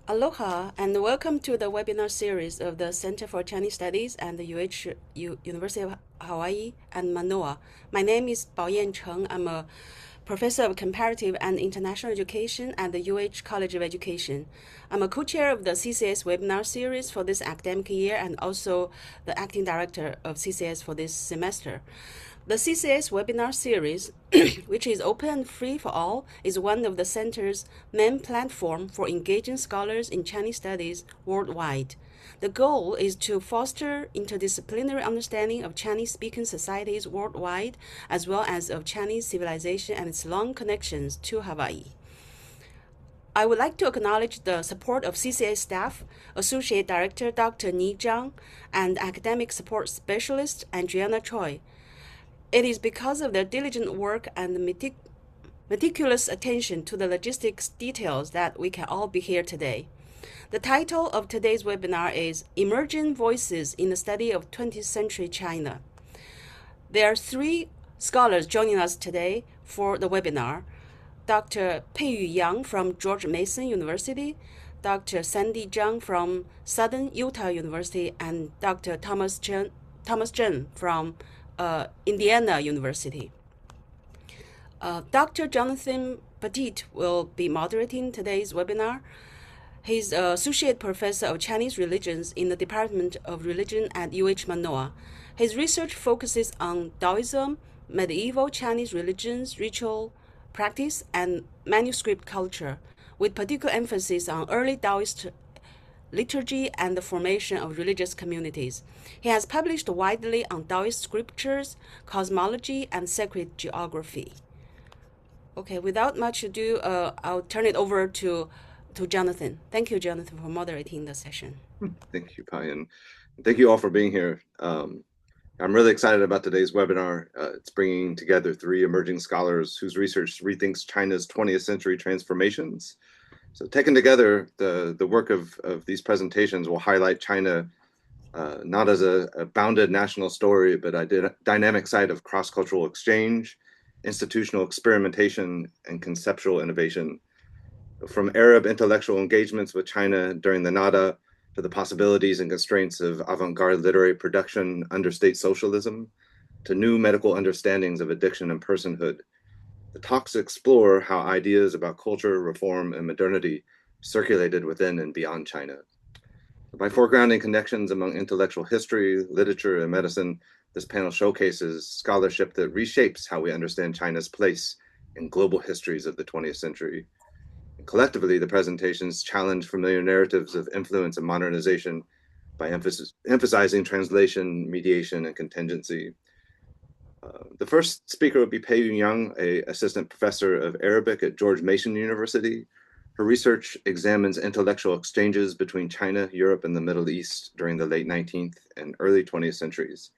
Aloha and welcome to the webinar series of the Center for Chinese Studies and the University of Hawaii and Manoa. My name is Baoyan Cheng. I'm a professor of comparative and international education at the College of Education. I'm a co-chair of the CCS webinar series for this academic year and also the acting director of CCS for this semester. The CCS webinar series, which is open and free for all, is one of the center's main platform for engaging scholars in Chinese studies worldwide. The goal is to foster interdisciplinary understanding of Chinese-speaking societies worldwide, as well as of Chinese civilization and its long connections to Hawaii. I would like to acknowledge the support of CCA staff, Associate Director Dr. Ni Zhang, and Academic Support Specialist Adriana Choi. It is because of their diligent work and meticulous attention to the logistics details that we can all be here today. The title of today's webinar is Emerging Voices in the Study of 20th Century China. There are three scholars joining us today for the webinar. Dr. Peiyu Yang from George Mason University, Dr. Sandy Zhang from Southern Utah University, and Dr. Thomas Zhang from Indiana University. Dr. Jonathan Petit will be moderating today's webinar. He's Associate Professor of Chinese Religions in the Department of Religion at UH Manoa. His research focuses on Taoism, medieval Chinese religions, ritual practice, and manuscript culture, with particular emphasis on early Taoist liturgy and the formation of religious communities. He has published widely on Taoist scriptures, cosmology, and sacred geography. Okay, without much ado, I'll turn it over to Jonathan. Thank you, Jonathan, for moderating the session. Thank you, Pai, and thank you all for being here. I'm really excited about today's webinar. It's bringing together three emerging scholars whose research rethinks China's 20th century transformations. So taken together, the work of these presentations will highlight China not as a bounded national story, but a dynamic site of cross-cultural exchange, institutional experimentation, and conceptual innovation. From Arab intellectual engagements with China during the Nahda to the possibilities and constraints of avant-garde literary production under state socialism, to new medical understandings of addiction and personhood. The talks explore how ideas about culture, reform, and modernity circulated within and beyond China. By foregrounding connections among intellectual history, literature, and medicine, this panel showcases scholarship that reshapes how we understand China's place in global histories of the 20th century. Collectively, the presentations challenge familiar narratives of influence and modernization by emphasizing translation, mediation, and contingency. The first speaker would be Peiyu Yang, an assistant professor of Arabic at George Mason University. Her research examines intellectual exchanges between China, Europe, and the Middle East during the late 19th and early 20th centuries.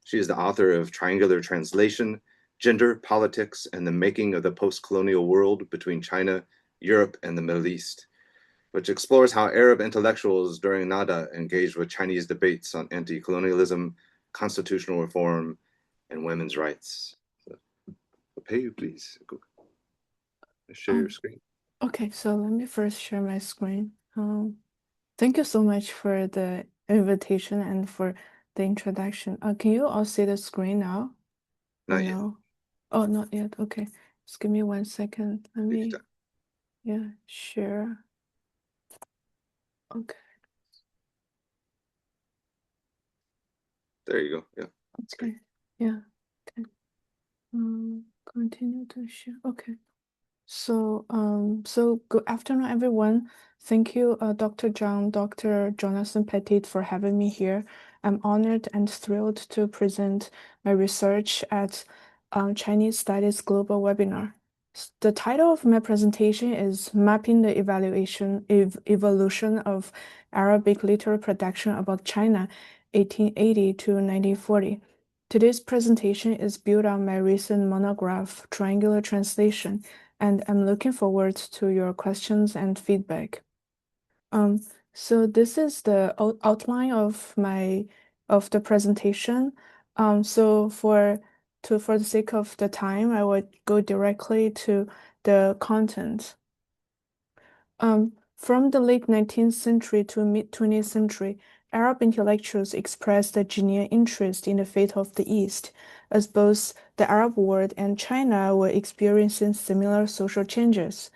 She is the author of Triangular Translation, Gender, Politics, and the Making of the Post-Colonial World Between China, Europe, and the Middle East, which explores how Arab intellectuals during Nahda engaged with Chinese debates on anti-colonialism, constitutional reform, and women's rights. So, Peiyu, please share your screen. Okay, so let me first share my screen. Thank you so much for the invitation and for the introduction. Can you all see the screen now? Not yet. No? Oh, not yet. Okay, just give me 1 second. Let me, share. Okay. There you go. Yeah. Okay. Yeah. Okay. Continue to share. Okay. So, good afternoon, everyone. Thank you, Dr. Zhang, Dr. Jonathan Petit, for having me here. I'm honored and thrilled to present my research at Chinese Studies Global Webinar. The title of my presentation is Mapping the Evolution of Arabic Literary Production about China, 1880 to 1940. Today's presentation is built on my recent monograph, Triangular Translation, and I'm looking forward to your questions and feedback. So this is the outline of the presentation. So for the sake of the time, I would go directly to the content. From the late 19th century to mid-20th century, Arab intellectuals expressed a genuine interest in the fate of the East, as both the Arab world and China were experiencing similar social changes.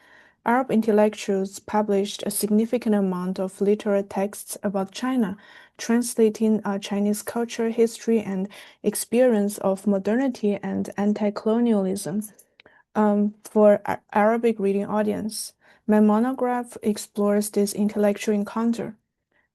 Arab intellectuals published a significant amount of literary texts about China, translating Chinese culture, history, and experience of modernity and anti-colonialism for Arabic reading audience. My monograph explores this intellectual encounter.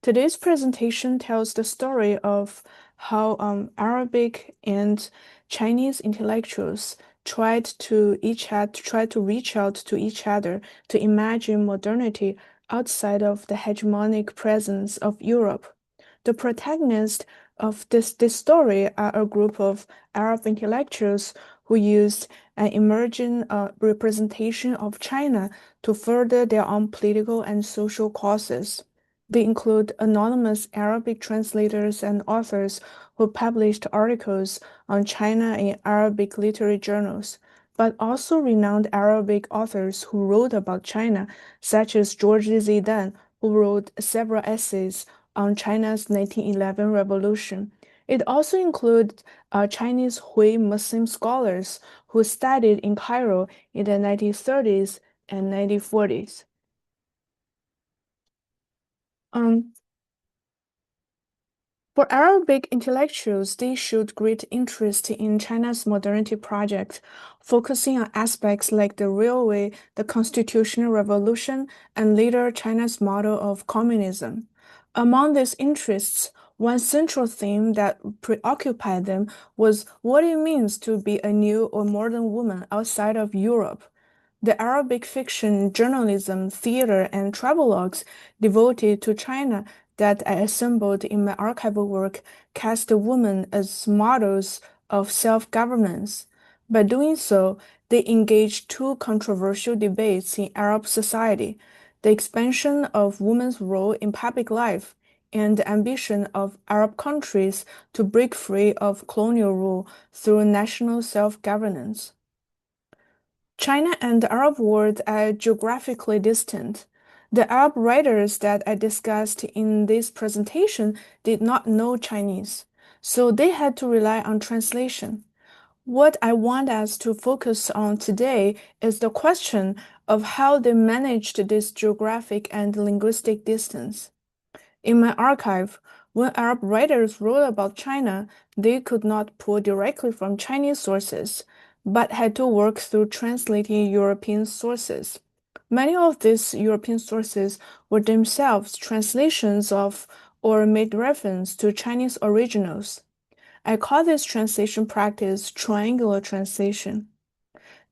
Today's presentation tells the story of how Arabic and Chinese intellectuals tried to reach out to each other to imagine modernity outside of the hegemonic presence of Europe. The protagonists of this story are a group of Arab intellectuals who used an emerging representation of China to further their own political and social causes. They include anonymous Arabic translators and authors who published articles on China in Arabic literary journals, but also renowned Arabic authors who wrote about China, such as George Zidane, who wrote several essays on China's 1911 revolution. It also includes Chinese Hui Muslim scholars who studied in Cairo in the 1930s and 1940s. For Arabic intellectuals, they showed great interest in China's modernity project, focusing on aspects like the railway, the constitutional revolution, and later China's model of communism. Among these interests, one central theme that preoccupied them was what it means to be a new or modern woman outside of Europe. The Arabic fiction, journalism, theater, and travelogues devoted to China that I assembled in my archival work cast the women as models of self-governance. By doing so, they engaged two controversial debates in Arab society: the expansion of women's role in public life and the ambition of Arab countries to break free of colonial rule through national self-governance. China and the Arab world are geographically distant. The Arab writers that I discussed in this presentation did not know Chinese, so they had to rely on translation. What I want us to focus on today is the question of how they managed this geographic and linguistic distance. In my archive, when Arab writers wrote about China, they could not pull directly from Chinese sources, but had to work through translating European sources. Many of these European sources were themselves translations of or made reference to Chinese originals. I call this translation practice triangular translation.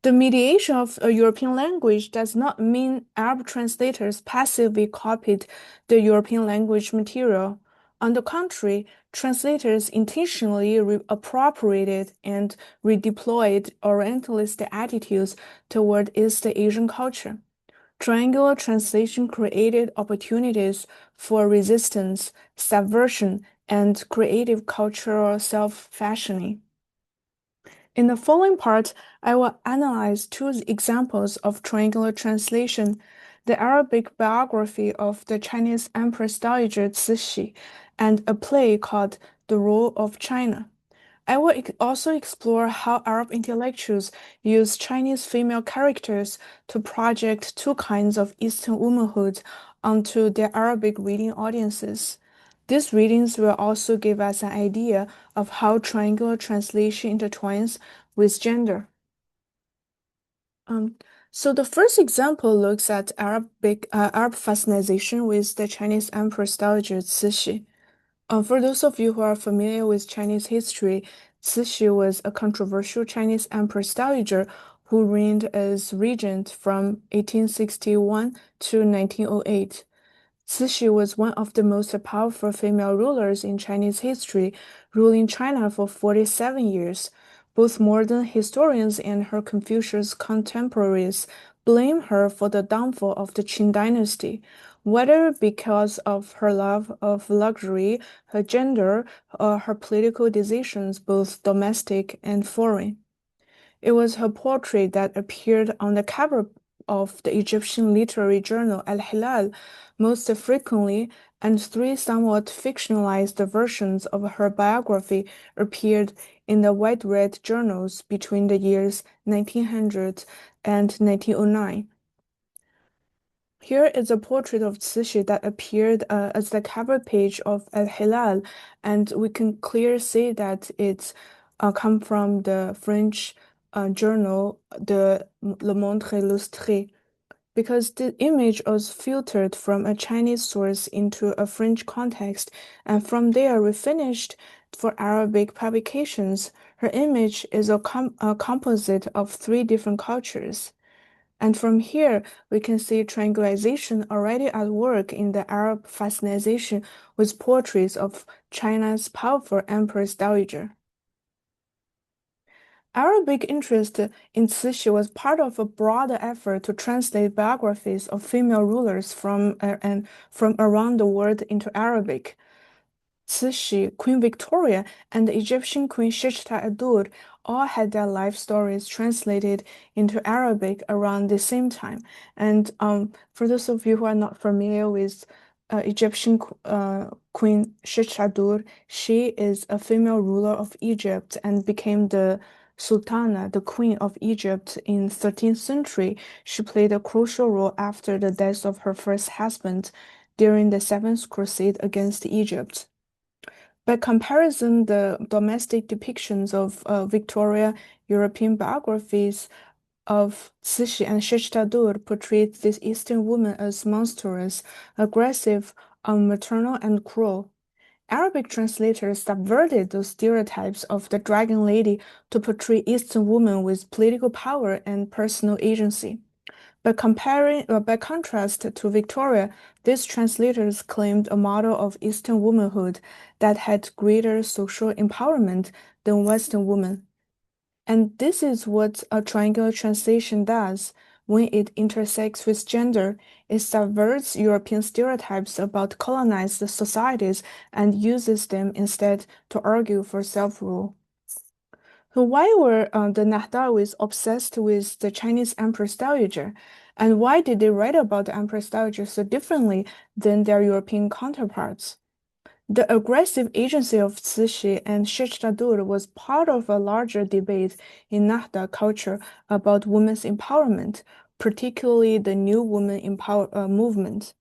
The mediation of a European language does not mean Arab translators passively copied the European language material. On the contrary, translators intentionally appropriated and redeployed Orientalist attitudes toward East Asian culture. Triangular translation created opportunities for resistance, subversion, and creative cultural self-fashioning. In the following part, I will analyze two examples of triangular translation: the Arabic biography of the Chinese Empress Dowager Cixi and a play called The Role of China. I will also explore how Arab intellectuals use Chinese female characters to project two kinds of Eastern womanhood onto their Arabic reading audiences. These readings will also give us an idea of how triangular translation intertwines with gender. So the first example looks at Arab fascination with the Chinese Empress Dowager Cixi. For those of you who are familiar with Chinese history, Cixi was a controversial Chinese empress dowager who reigned as regent from 1861 to 1908. Cixi was one of the most powerful female rulers in Chinese history, ruling China for 47 years. Both modern historians and her Confucius contemporaries blame her for the downfall of the Qing dynasty, whether because of her love of luxury, her gender, or her political decisions, both domestic and foreign. It was her portrait that appeared on the cover of the Egyptian literary journal Al-Hilal most frequently, and three somewhat fictionalized versions of her biography appeared in the white red journals between the years 1900 and 1909. Here is a portrait of Cixi that appeared as the cover page of Al-Hilal, and we can clearly see that it's come from the French journal, Le Monde Illustré, because the image was filtered from a Chinese source into a French context, and from there refinished for Arabic publications. Her image is a composite of three different cultures. And from here, we can see triangulation already at work in the Arab fascination with portraits of China's powerful empress dowager. Arabic interest in Cixi was part of a broader effort to translate biographies of female rulers from around the world into Arabic. Cixi, Queen Victoria, and the Egyptian Queen Shetta all had their life stories translated into Arabic around the same time. And for those of you who are not familiar with Egyptian Queen Shetta, she is a female ruler of Egypt and became the Sultana, the Queen of Egypt in 13th century. She played a crucial role after the death of her first husband during the Seventh Crusade against Egypt. By comparison, the domestic depictions of Victoria European biographies of Cixi and Shetta portrayed this Eastern woman as monstrous, aggressive, maternal, and cruel. Arabic translators subverted those stereotypes of the dragon lady to portray Eastern women with political power and personal agency. By contrast to Victoria, these translators claimed a model of Eastern womanhood that had greater social empowerment than Western women. And this is what a triangular translation does. When it intersects with gender, it subverts European stereotypes about colonized societies and uses them instead to argue for self-rule. So why were the Nahdawi's obsessed with the Chinese Empress Dowager? And why did they write about the Empress Dowager so differently than their European counterparts? The aggressive agency of Cixi and Shetta was part of a larger debate in Nahda culture about women's empowerment, particularly the New Woman movement.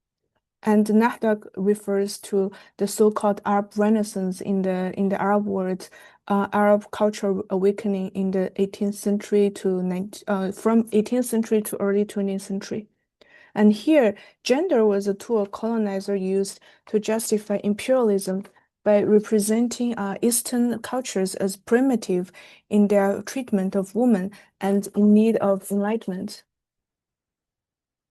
And Nahda refers to the so-called Arab Renaissance in the Arab world, Arab cultural awakening in the 18th century from 18th century to early 20th century. And here, gender was a tool colonizer used to justify imperialism by representing Eastern cultures as primitive in their treatment of women and in need of enlightenment.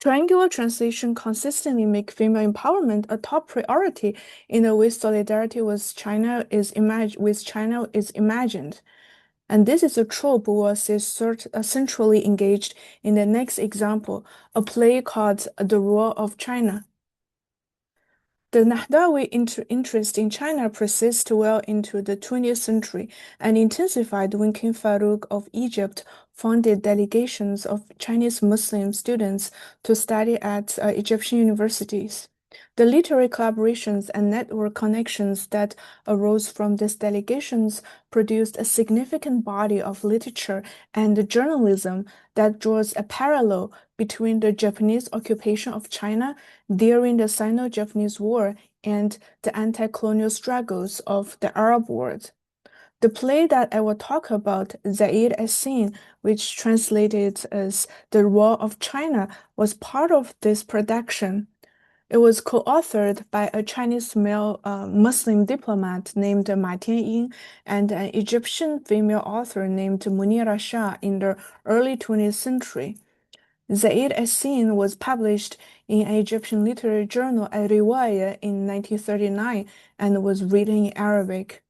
Triangular translation consistently make female empowerment a top priority in the way solidarity with China is imagined. And this is a trope we will see centrally engaged in the next example, a play called The Rule of China. The Nahdawi interest in China persists well into the 20th century and intensified when King Farouk of Egypt founded delegations of Chinese Muslim students to study at Egyptian universities. The literary collaborations and network connections that arose from these delegations produced a significant body of literature and journalism that draws a parallel between the Japanese occupation of China during the Sino-Japanese War and the anti-colonial struggles of the Arab world. The play that I will talk about, Zaid as-Sin, which translated as The Rule of China, was part of this production. It was co-authored by a Chinese male Muslim diplomat named Ma Tianying and an Egyptian female author named Munira Shah in the early 20th century. Zaid as-Sin was published in an Egyptian literary journal Al-Riwaya in 1939 and was written in Arabic.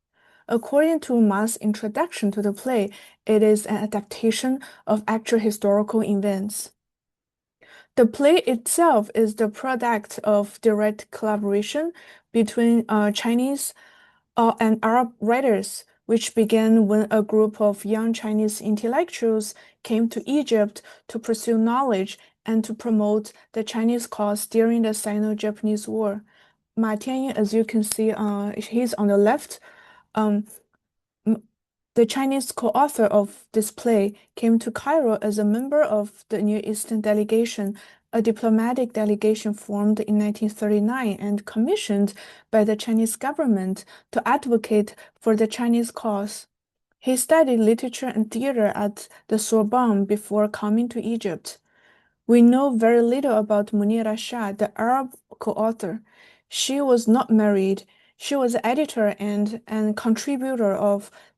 According to Ma's introduction to the play, it is an adaptation of actual historical events. The play itself is the product of direct collaboration between Chinese and Arab writers, which began when a group of young Chinese intellectuals came to Egypt to pursue knowledge and to promote the Chinese cause during the Sino-Japanese War. Ma Tianyin, as you can see, he's on the left. The Chinese co-author of this play came to Cairo as a member of the Near Eastern delegation, a diplomatic delegation formed in 1939 and commissioned by the Chinese government to advocate for the Chinese cause. He studied literature and theater at the Sorbonne before coming to Egypt. We know very little about Munira Shah, the Arab co-author. She was not married. She was editor and contributor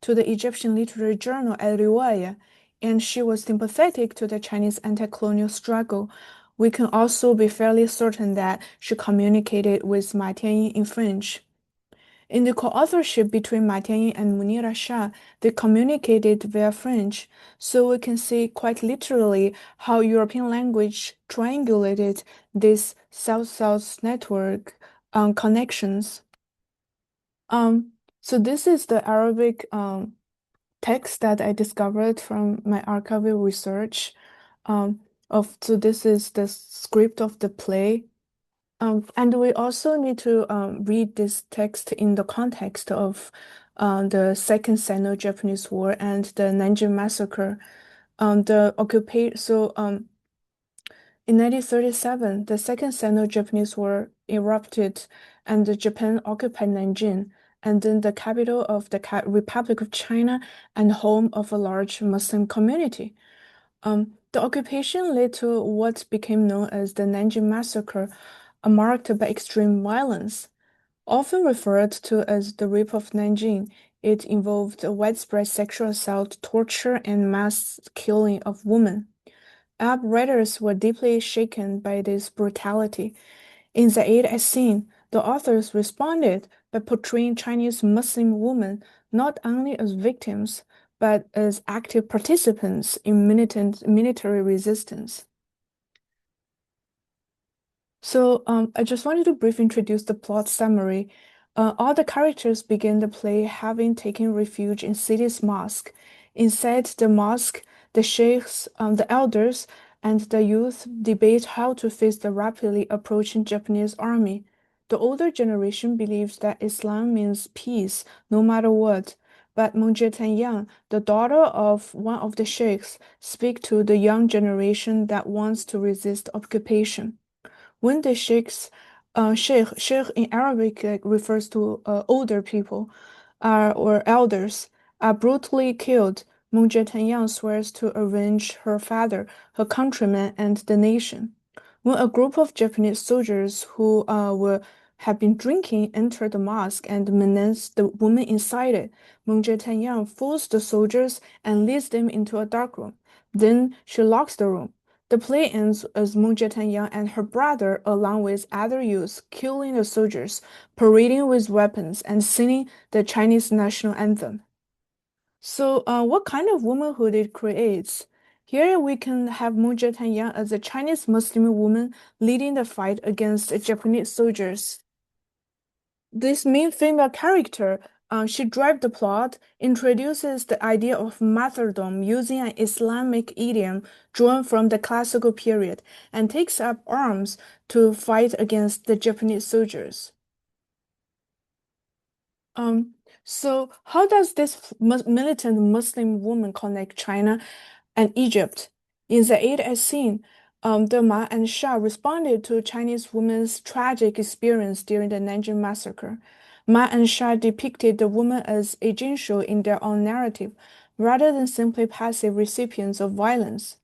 to the Egyptian literary journal Al Riwaya, and she was sympathetic to the Chinese anti-colonial struggle. We can also be fairly certain that she communicated with Ma Tianyin in French. In the co-authorship between Ma Tianyin and Munira Shah, they communicated via French, so we can see quite literally how European language triangulated this South-South network connections. So this is the Arabic text that I discovered from my archival research. So this is the script of the play. And we also need to read this text in the context of the Second Sino-Japanese War and the Nanjing Massacre. In 1937, the Second Sino-Japanese War erupted, and Japan occupied Nanjing, and then the capital of the Republic of China and home of a large Muslim community. The occupation led to what became known as the Nanjing Massacre, marked by extreme violence. Often referred to as the Rape of Nanjing, it involved widespread sexual assault, torture, and mass killing of women. Arab writers were deeply shaken by this brutality. In the Aid as Seen, the authors responded by portraying Chinese Muslim women not only as victims, but as active participants in militant military resistance. So I just wanted to briefly introduce the plot summary. All the characters begin the play having taken refuge in city's mosque. Inside the mosque, the sheikhs, the elders, and the youth debate how to face the rapidly approaching Japanese army. The older generation believes that Islam means peace, no matter what. But Mengjieten Yang, the daughter of one of the sheikhs, speaks to the young generation that wants to resist occupation. When the sheikh in Arabic refers to older people or elders, are brutally killed, Mengjieten Yang swears to avenge her father, her countrymen, and the nation. When a group of Japanese soldiers who have been drinking enter the mosque and menace the woman inside it, Mengjieten Yang fools the soldiers and leads them into a dark room. Then she locks the room. The play ends as Mengjieten Yang and her brother, along with other youths, killing the soldiers, parading with weapons, and singing the Chinese national anthem. So, what kind of womanhood it creates? Here we can have Mengjieten Yang as a Chinese Muslim woman leading the fight against Japanese soldiers. This main female character, she drives the plot, introduces the idea of martyrdom using an Islamic idiom drawn from the classical period, and takes up arms to fight against the Japanese soldiers. So how does this militant Muslim woman connect China and Egypt? In the Aid as Seen, the Ma and Sha responded to Chinese women's tragic experience during the Nanjing Massacre. Ma and Sha depicted the women as agential in their own narrative, rather than simply passive recipients of violence.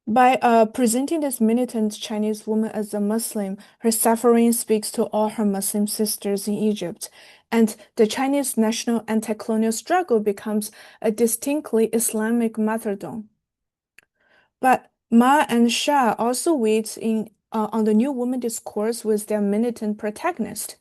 By presenting this militant Chinese woman as a Muslim, her suffering speaks to all her Muslim sisters in Egypt, and the Chinese national anti-colonial struggle becomes a distinctly Islamic martyrdom. But Ma and Sha also weighed in on the new woman discourse with their militant protagonist.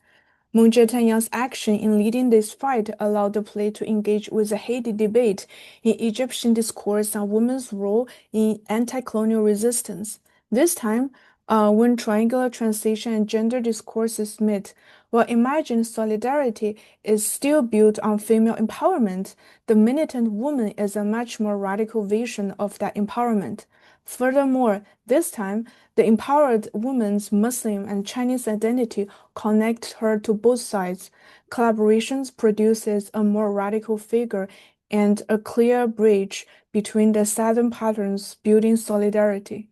Mengjieten Yang's action in leading this fight allowed the play to engage with a heated debate in Egyptian discourse on women's role in anti-colonial resistance. This time, when triangular translation and gender discourses meet, while imagined solidarity is still built on female empowerment, the militant woman is a much more radical vision of that empowerment. Furthermore, this time, the empowered woman's Muslim and Chinese identity connect her to both sides. Collaborations produces a more radical figure and a clear bridge between the Southern patterns, building solidarity.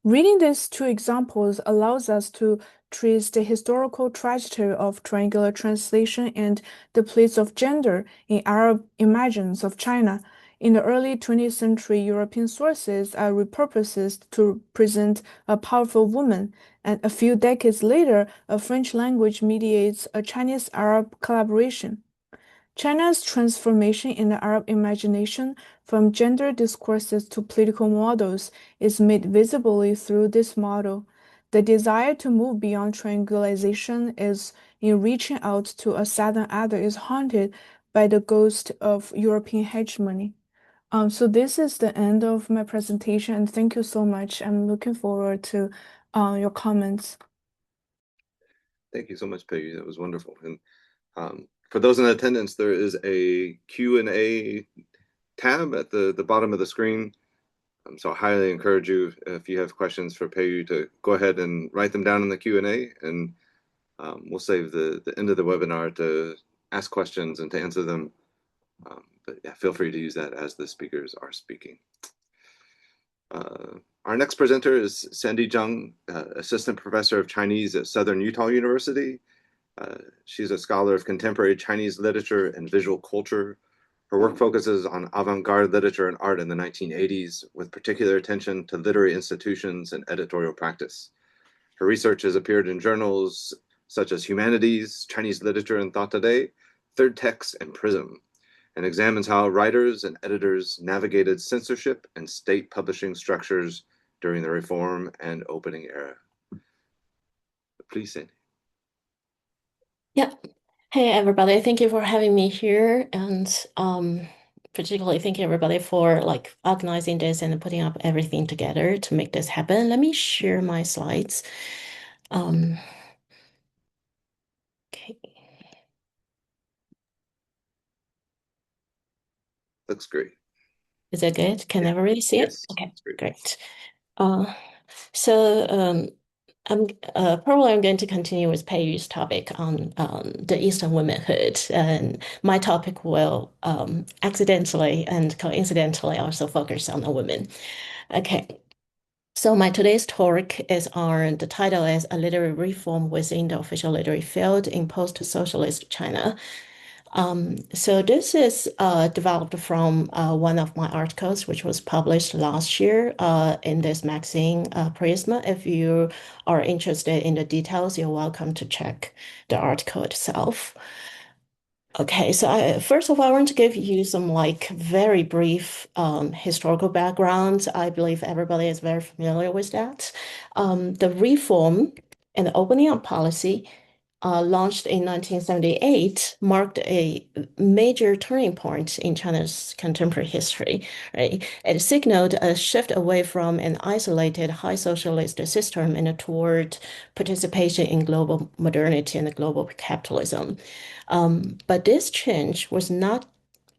Reading these two examples allows us to trace the historical trajectory of triangular translation and the place of gender in Arab images of China. In the early 20th century, European sources are repurposed to present a powerful woman, and a few decades later, a French language mediates a Chinese-Arab collaboration. China's transformation in the Arab imagination from gender discourses to political models is made visibly through this model. The desire to move beyond triangulation is in reaching out to a southern other is haunted by the ghost of European hegemony. So this is the end of my presentation, and thank you so much. I'm looking forward to your comments. Thank you so much, Peggy. That was wonderful. And for those in attendance, there is a Q&A tab at the bottom of the screen. So I highly encourage you, if you have questions for Peiyu, to go ahead and write them down in the Q&A, and we'll save the end of the webinar to ask questions and to answer them. But yeah, feel free to use that as the speakers are speaking. Our next presenter is Sandy Zhang, Assistant Professor of Chinese at Southern Utah University. She's a scholar of contemporary Chinese literature and visual culture. Her work focuses on avant-garde literature and art in the 1980s, with particular attention to literary institutions and editorial practice. Her research has appeared in journals such as Humanities, Chinese Literature and Thought Today, Third Text, and Prism, and examines how writers and editors navigated censorship and state publishing structures during the Reform and Opening era. Please, Sandy. Yeah. Hey, everybody. Thank you for having me here. And particularly thank you, everybody, for organizing this and putting up everything together to make this happen. Let me share my slides. Okay. Looks great. Is that good? Can everybody see it? Yes. Okay, great. So I'm going to continue with Peiyu's topic on the Eastern womanhood, and my topic will accidentally and coincidentally also focus on the women. Okay. So my today's talk is on the title is A Literary Reform Within the Official Literary Field in Post-Socialist China. So this is developed from one of my articles, which was published last year in this magazine, Prisma. If you are interested in the details, you're welcome to check the article itself. Okay, so first of all, I want to give you some very brief historical background. I believe everybody is very familiar with that. The reform and the opening up policy launched in 1978, marked a major turning point in China's contemporary history, right? It signaled a shift away from an isolated high socialist system and toward participation in global modernity and global capitalism. But this change was not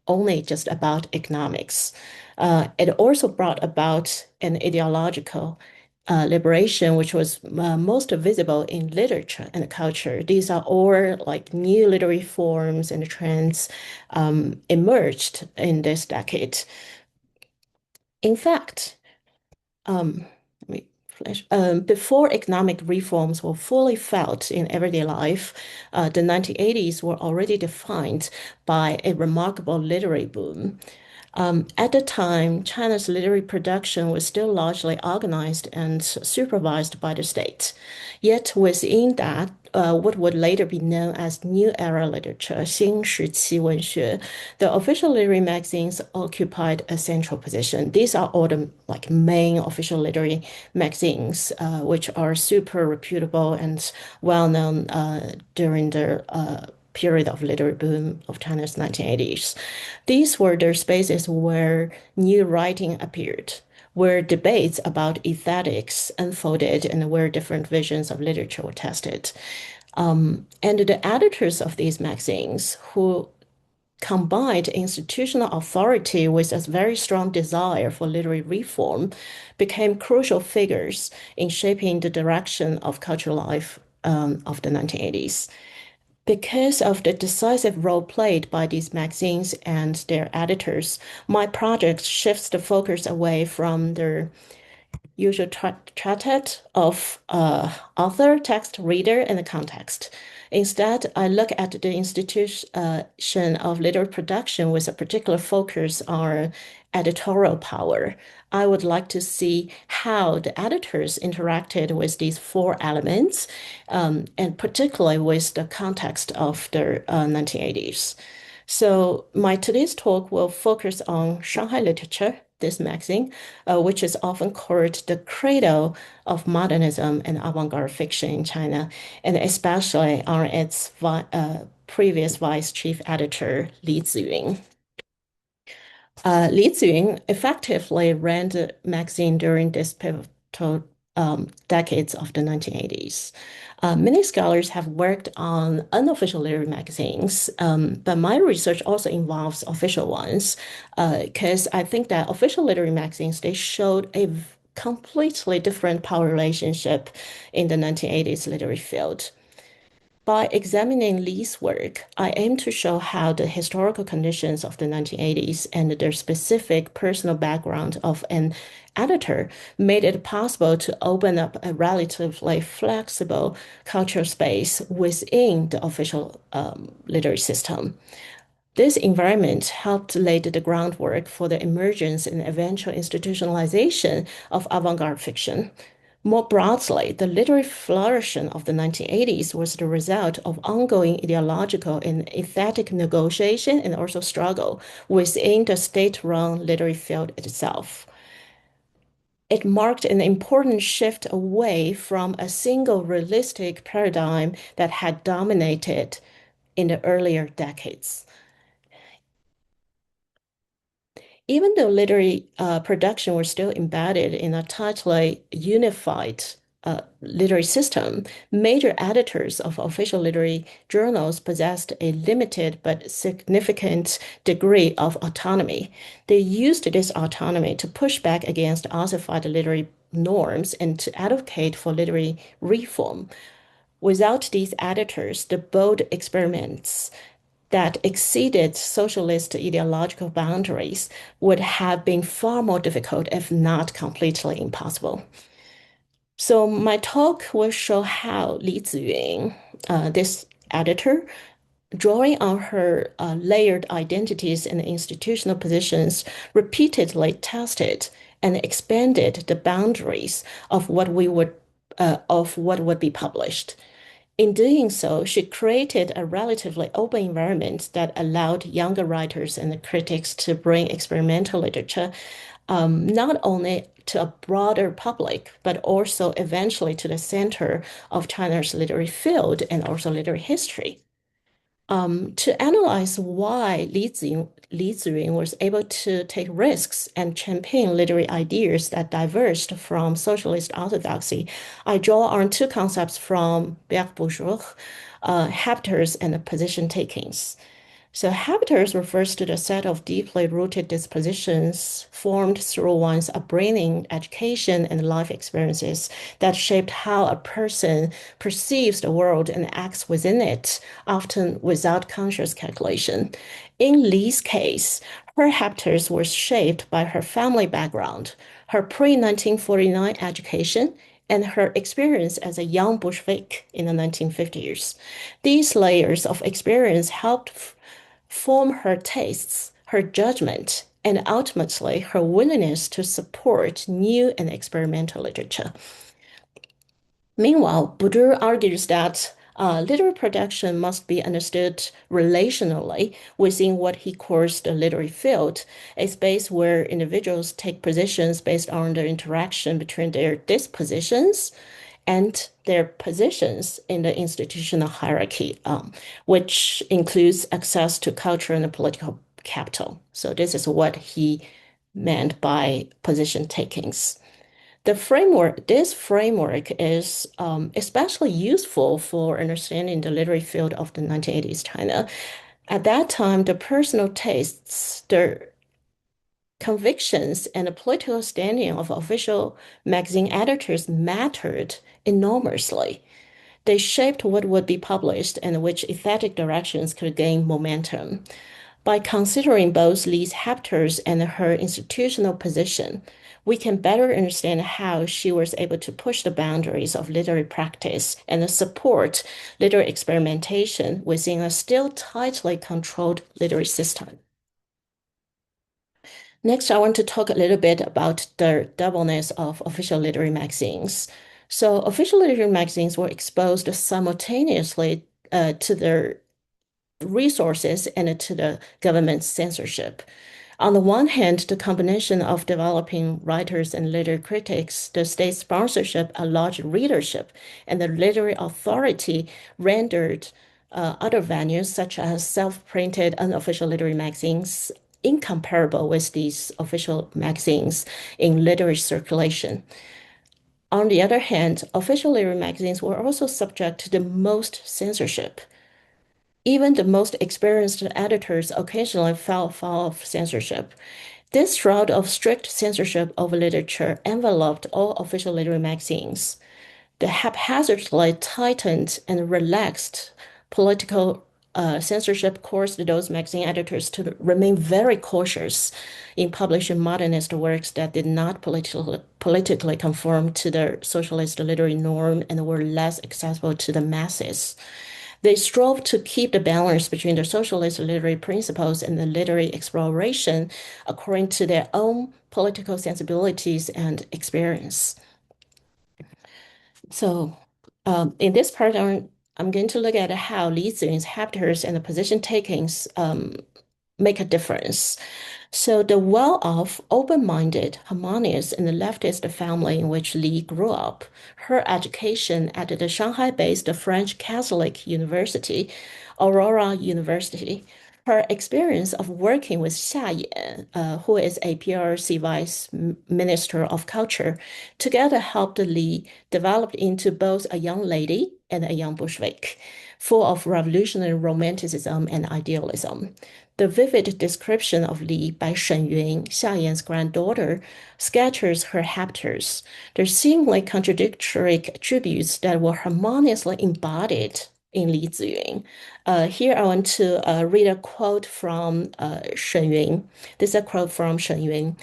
only just about economics. It also brought about an ideological liberation, which was most visible in literature and culture. These are all new literary forms and trends emerged in this decade. In fact, before economic reforms were fully felt in everyday life, the 1980s were already defined by a remarkable literary boom. At the time, China's literary production was still largely organized and supervised by the state. Yet within that, what would later be known as New Era literature, 新时期文学, the official literary magazines occupied a central position. These are all the main official literary magazines, which are super reputable and well known during the period of literary boom of China's 1980s. These were the spaces where new writing appeared, where debates about aesthetics unfolded, and where different visions of literature were tested. And the editors of these magazines, who combined institutional authority with a very strong desire for literary reform, became crucial figures in shaping the direction of cultural life of the 1980s. Because of the decisive role played by these magazines and their editors, my project shifts the focus away from their usual tractate of author, text, reader, and the context. Instead, I look at the institution of literary production with a particular focus on editorial power. I would like to see how the editors interacted with these four elements, and particularly with the context of the 1980s. So my today's talk will focus on Shanghai Literature, this magazine, which is often called the cradle of modernism and avant-garde fiction in China, and especially on its previous vice chief editor, Li Ziyun. Li Ziyun effectively ran the magazine during this pivotal decades of the 1980s. Many scholars have worked on unofficial literary magazines, but my research also involves official ones, because I think that official literary magazines, they showed a completely different power relationship in the 1980s literary field. By examining Li's work, I aim to show how the historical conditions of the 1980s and their specific personal background of an editor made it possible to open up a relatively flexible cultural space within the official literary system. This environment helped lay the groundwork for the emergence and eventual institutionalization of avant-garde fiction. More broadly, the literary flourishing of the 1980s was the result of ongoing ideological and aesthetic negotiation and also struggle within the state-run literary field itself. It marked an important shift away from a single realistic paradigm that had dominated in the earlier decades. Even though literary production was still embedded in a tightly unified literary system, major editors of official literary journals possessed a limited but significant degree of autonomy. They used this autonomy to push back against ossified literary norms and to advocate for literary reform. Without these editors, the bold experiments that exceeded socialist ideological boundaries would have been far more difficult, if not completely impossible. So my talk will show how Li Ziyun, this editor, drawing on her layered identities and institutional positions, repeatedly tested and expanded the boundaries of what would be published. In doing so, she created a relatively open environment that allowed younger writers and critics to bring experimental literature not only to a broader public, but also eventually to the center of China's literary field and also literary history. To analyze why Li Ziyun was able to take risks and champion literary ideas that diverged from socialist orthodoxy, I draw on two concepts from Black bourgeois, habiters and position takings. So habiters refers to the set of deeply rooted dispositions formed through one's upbringing, education, and life experiences that shaped how a person perceives the world and acts within it, often without conscious calculation. In Li's case, her habiters were shaped by her family background, her pre-1949 education, and her experience as a young Bolshevik in the 1950s. These layers of experience helped form her tastes, her judgment, and ultimately her willingness to support new and experimental literature. Meanwhile, Bourdieu argues that literary production must be understood relationally within what he calls the literary field, a space where individuals take positions based on the interaction between their dispositions and their positions in the institutional hierarchy, which includes access to culture and political capital. So this is what he meant by position takings. This framework is especially useful for understanding the literary field of the 1980s China. At that time, the personal tastes, the convictions, and the political standing of official magazine editors mattered enormously. They shaped what would be published and which aesthetic directions could gain momentum. By considering both Li's hapters and her institutional position, we can better understand how she was able to push the boundaries of literary practice and support literary experimentation within a still tightly controlled literary system. Next, I want to talk a little bit about the doubleness of official literary magazines. So, official literary magazines were exposed simultaneously to their resources and to the government's censorship. On the one hand, the combination of developing writers and literary critics, the state sponsorship, a large readership, and the literary authority rendered other venues, such as self-printed unofficial literary magazines, incomparable with these official magazines in literary circulation. On the other hand, official literary magazines were also subject to the most censorship. Even the most experienced editors occasionally fell foul of censorship. This shroud of strict censorship over literature enveloped all official literary magazines. The haphazardly tightened and relaxed political censorship caused those magazine editors to remain very cautious in publishing modernist works that did not politically conform to the socialist literary norm and were less accessible to the masses. They strove to keep the balance between the socialist literary principles and the literary exploration according to their own political sensibilities and experience. So, in this part, I'm going to look at how Li Ziyun's hapters and the position takings make a difference. So the well-off, open-minded, harmonious, and leftist family in which Li grew up, her education at the Shanghai-based French Catholic University, Aurora University, her experience of working with Xia Yan, who is a PRC Vice Minister of Culture, together helped Li develop into both a young lady and a young Bolshevik, full of revolutionary romanticism and idealism. The vivid description of Li by Shen Yun, Xia Yan's granddaughter, sketches her hapters, their seemingly contradictory attributes that were harmoniously embodied in Li Ziyun. Here I want to read a quote from Shen Yun. This is a quote from Shen Yun.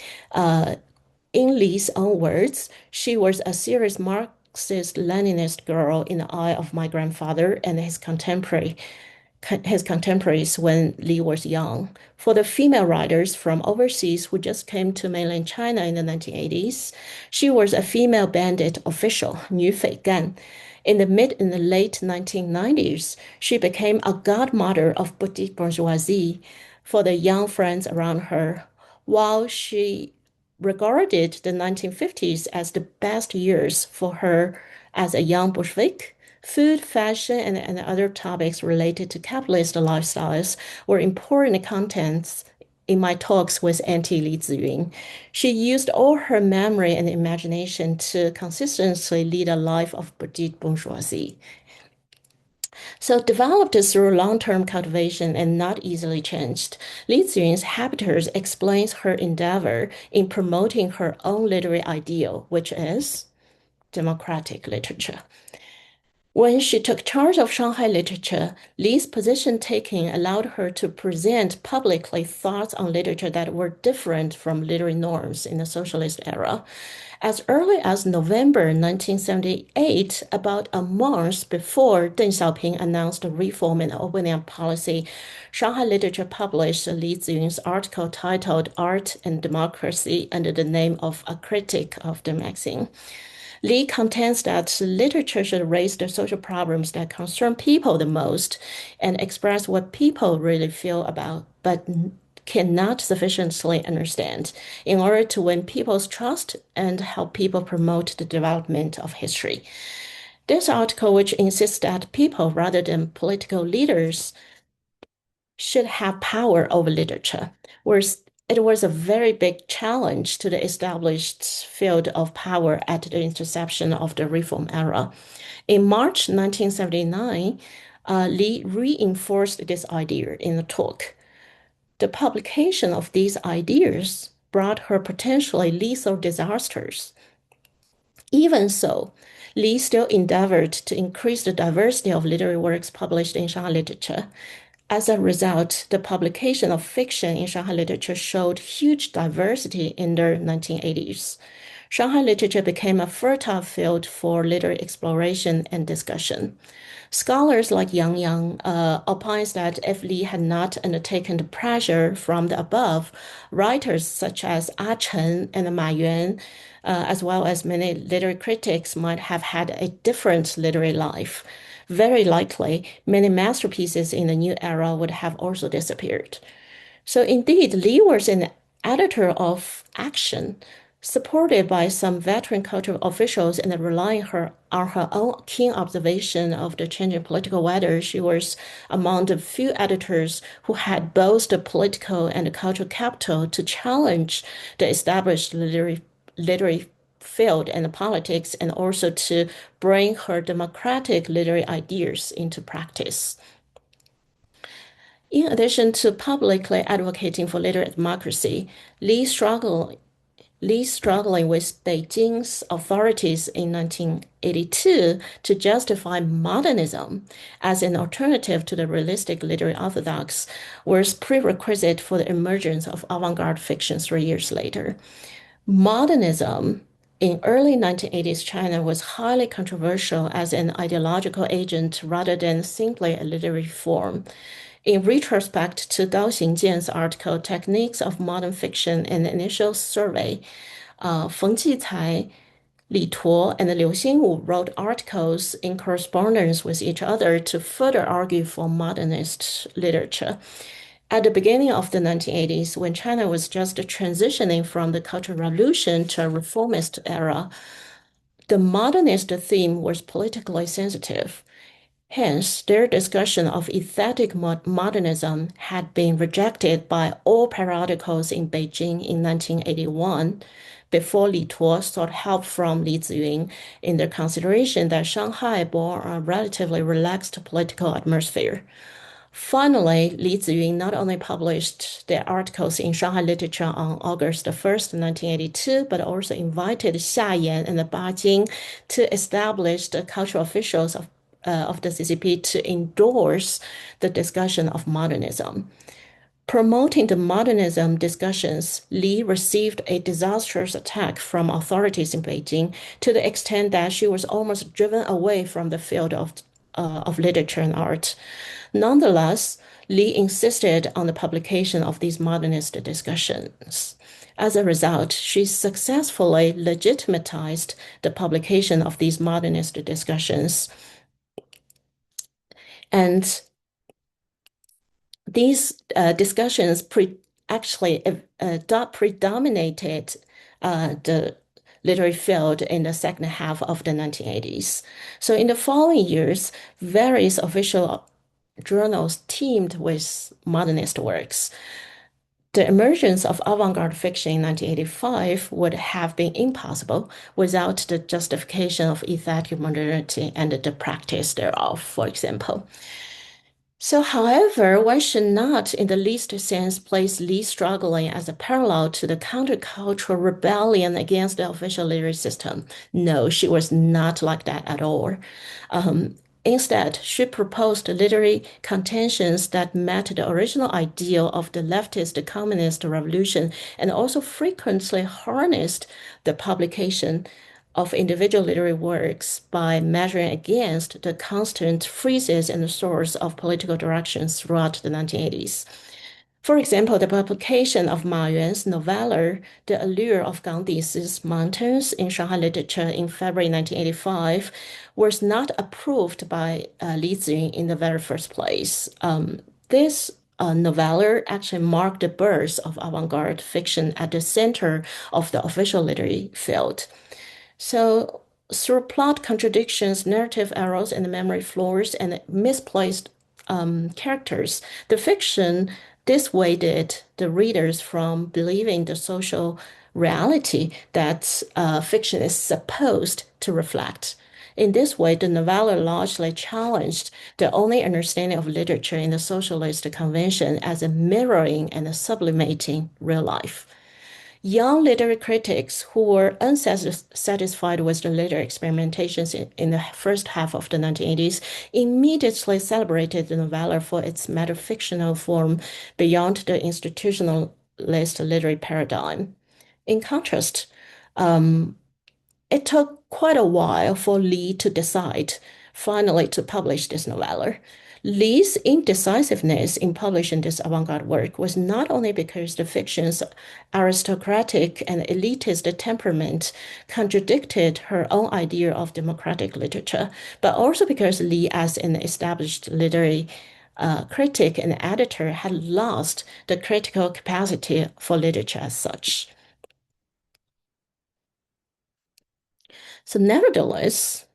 In Li's own words, she was a serious Marxist-Leninist girl in the eye of my grandfather and his contemporaries when Li was young. For the female writers from overseas who just came to mainland China in the 1980s, she was a female bandit official, 女匪干. In the mid and the late 1990s, she became a godmother of boutique bourgeoisie for the young friends around her, while she regarded the 1950s as the best years for her as a young Bolshevik. Food, fashion, and other topics related to capitalist lifestyles were important contents in my talks with Auntie Li Ziyun. She used all her memory and imagination to consistently lead a life of petite bourgeoisie. So developed through long-term cultivation and not easily changed, Li Ziyun's Habitators explains her endeavor in promoting her own literary ideal, which is democratic literature. When she took charge of Shanghai Literature, Li's position-taking allowed her to present publicly thoughts on literature that were different from literary norms in the socialist era. As early as November 1978, about a month before Deng Xiaoping announced a reform and opening policy, Shanghai Literature published Li Ziyun's article titled Art and Democracy under the name of A Critic of the Magazine. Li contends that literature should raise the social problems that concern people the most and express what people really feel about, but cannot sufficiently understand in order to win people's trust and help people promote the development of history. This article, which insists that people rather than political leaders should have power over literature, it was a very big challenge to the established field of power at the interception of the reform era. In March 1979, Li reinforced this idea in a talk. The publication of these ideas brought her potentially lethal disasters. Even so, Li still endeavored to increase the diversity of literary works published in Shanghai literature. As a result, the publication of fiction in Shanghai literature showed huge diversity in the 1980s. Shanghai literature became a fertile field for literary exploration and discussion. Scholars like Yang opines that if Li had not undertaken the pressure from the above, writers such as Chen and Ma Yuan, as well as many literary critics, might have had a different literary life. Very likely, many masterpieces in the new era would have also disappeared. So indeed, Li was an editor of Action, supported by some veteran cultural officials and relying on her own keen observation of the changing political weather. She was among the few editors who had both the political and the cultural capital to challenge the established literary field and politics, and also to bring her democratic literary ideas into practice. In addition to publicly advocating for literary democracy, Li struggling with Beijing's authorities in 1982 to justify modernism as an alternative to the realistic literary orthodox was prerequisite for the emergence of avant-garde fiction 3 years later. Modernism in early 1980s China was highly controversial as an ideological agent rather than simply a literary form. In retrospect to Dao Xingjian's article, Techniques of Modern Fiction, an initial survey, Feng Jicai, Li Tuo, and Liu Xinwu wrote articles in correspondence with each other to further argue for modernist literature. At the beginning of the 1980s, when China was just transitioning from the Cultural Revolution to a reformist era, the modernist theme was politically sensitive. Hence, their discussion of aesthetic modernism had been rejected by all periodicals in Beijing in 1981, before Li Tuo sought help from Li Ziyun in their consideration that Shanghai bore a relatively relaxed political atmosphere. Finally, Li Ziyun not only published their articles in Shanghai Literature on August 1st, 1982, but also invited Xia Yan and Ba Jing to establish the cultural officials of the CCP to endorse the discussion of modernism. Promoting the modernism discussions, Li received a disastrous attack from authorities in Beijing to the extent that she was almost driven away from the field of literature and art. Nonetheless, Li insisted on the publication of these modernist discussions. As a result, she successfully legitimatized the publication of these modernist discussions. And these discussions actually predominated the literary field in the second half of the 1980s. So in the following years, various official journals teamed with modernist works. The emergence of avant-garde fiction in 1985 would have been impossible without the justification of aesthetic modernity and the practice thereof, for example. So, however, one should not in the least sense place Li struggling as a parallel to the countercultural rebellion against the official literary system. No, she was not like that at all. Instead, she proposed literary contentions that met the original ideal of the leftist communist revolution and also frequently harnessed the publication of individual literary works by measuring against the constant freezes and source of political directions throughout the 1980s. For example, the publication of Ma Yuan's novella, The Allure of Gandhi's Mountains in Shanghai Literature in February 1985, was not approved by Li Ziyun in the very first place. This novella actually marked the birth of avant-garde fiction at the center of the official literary field. So, through plot contradictions, narrative errors, and memory flaws, and misplaced characters, the fiction dissuaded the readers from believing the social reality that fiction is supposed to reflect. In this way, the novella largely challenged the only understanding of literature in the socialist convention as a mirroring and a sublimating real life. Young literary critics who were unsatisfied with the later experimentations in the first half of the 1980s immediately celebrated the novella for its metafictional form beyond the institutionalist literary paradigm. In contrast, it took quite a while for Li to decide finally to publish this novella. Li's indecisiveness in publishing this avant-garde work was not only because the fiction's aristocratic and elitist temperament contradicted her own idea of democratic literature, but also because Li, as an established literary critic and editor, had lost the critical capacity for literature as such. So nevertheless,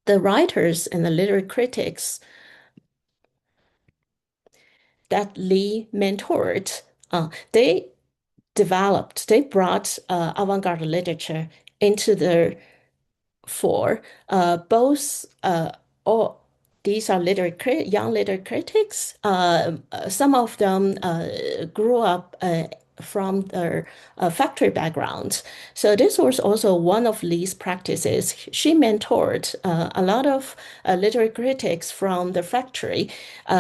the writers and the literary critics that Li mentored, they brought avant-garde literature into the fore. Both all these are young literary critics. Some of them grew up from their factory background. So this was also one of Li's practices. She mentored a lot of literary critics from the factory,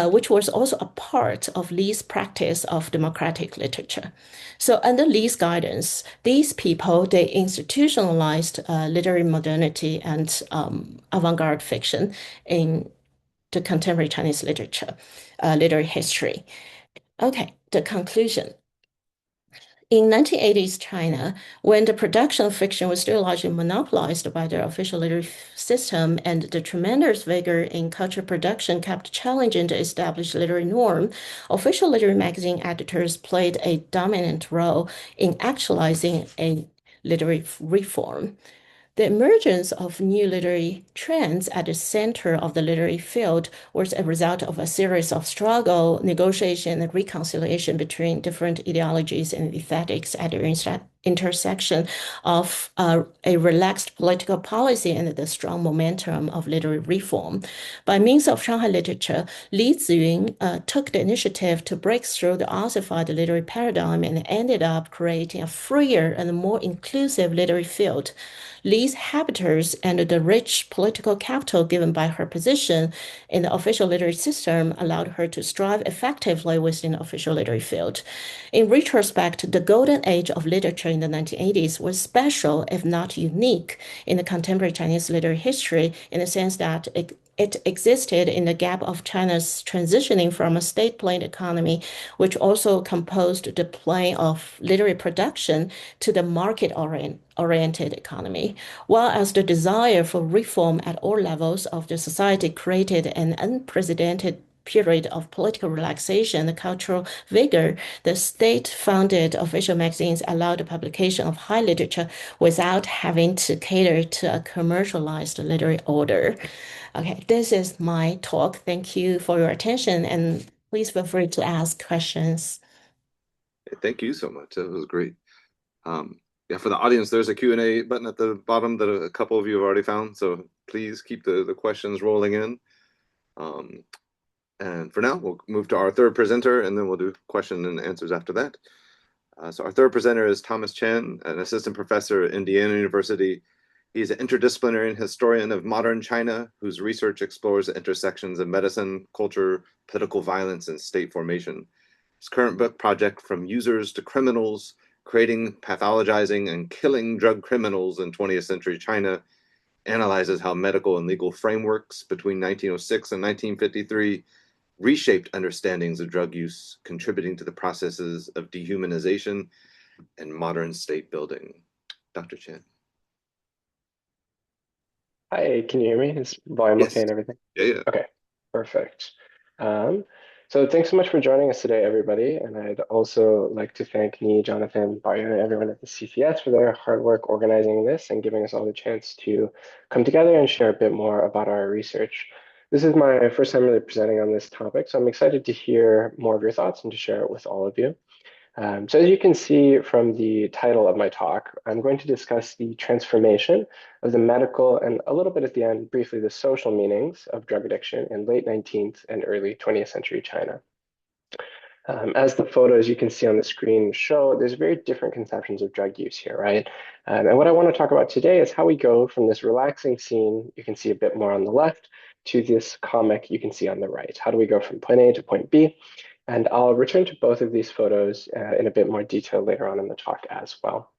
which was also a part of Li's practice of democratic literature. So under Li's guidance, these people, they institutionalized literary modernity and avant-garde fiction in the contemporary Chinese literature, literary history. Okay, the conclusion. In 1980s China, when the production of fiction was still largely monopolized by the official literary system and the tremendous vigor in cultural production kept challenging the established literary norm, official literary magazine editors played a dominant role in actualizing a literary reform. The emergence of new literary trends at the center of the literary field was a result of a series of struggle, negotiation, and reconciliation between different ideologies and aesthetics at the intersection of a relaxed political policy and the strong momentum of literary reform. By means of Shanghai Literature, Li Ziyun took the initiative to break through the ossified literary paradigm and ended up creating a freer and more inclusive literary field. Li's habitus and the rich political capital given by her position in the official literary system allowed her to strive effectively within the official literary field. In retrospect, the golden age of literature in the 1980s was special, if not unique, in the contemporary Chinese literary history in the sense that it existed in the gap of China's transitioning from a state-plane economy, which also composed the plane of literary production, to the market-oriented economy, while as the desire for reform at all levels of the society created an unprecedented period of political relaxation and cultural vigor, the state-funded official magazines allowed the publication of high literature without having to cater to a commercialized literary order. Okay, this is my talk. Thank you for your attention, and please feel free to ask questions. Thank you so much. That was great. Yeah, for the audience, there's a Q&A button at the bottom that a couple of you have already found, so please keep the questions rolling in. And for now, we'll move to our third presenter, and then we'll do question and answers after that. So our third presenter is Thomas Chen, an assistant professor at Indiana University. He's an interdisciplinary historian of modern China whose research explores the intersections of medicine, culture, political violence, and state formation. His current book project, From Users to Criminals, Creating, Pathologizing, and Killing Drug Criminals in 20th Century China, analyzes how medical and legal frameworks between 1906 and 1953 reshaped understandings of drug use, contributing to the processes of dehumanization and modern state building. Dr. Chen. Hi, can you hear me? Is volume Yes. okay and everything? Yeah. Okay, perfect. So thanks so much for joining us today, everybody. And I'd also like to thank Ni, Jonathan, Bayo, and everyone at the CCS for their hard work organizing this and giving us all the chance to come together and share a bit more about our research. This is my first time really presenting on this topic, so I'm excited to hear more of your thoughts and to share it with all of you. So as you can see from the title of my talk, I'm going to discuss the transformation of the medical and a little bit at the end, briefly, the social meanings of drug addiction in late 19th and early 20th century China. As the photos you can see on the screen show, there's very different conceptions of drug use here, right? And what I want to talk about today is how we go from this relaxing scene, you can see a bit more on the left, to this comic you can see on the right. How do we go from point A to point B? And I'll return to both of these photos in a bit more detail later on in the talk as well.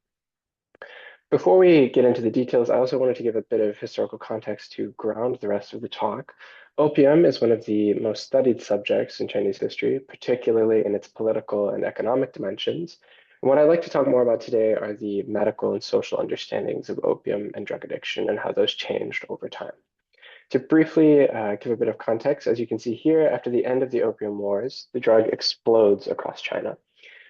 Before we get into the details, I also wanted to give a bit of historical context to ground the rest of the talk. Opium is one of the most studied subjects in Chinese history, particularly in its political and economic dimensions. And what I'd like to talk more about today are the medical and social understandings of opium and drug addiction and how those changed over time. To briefly give a bit of context, as you can see here, after the end of the Opium Wars, the drug explodes across China.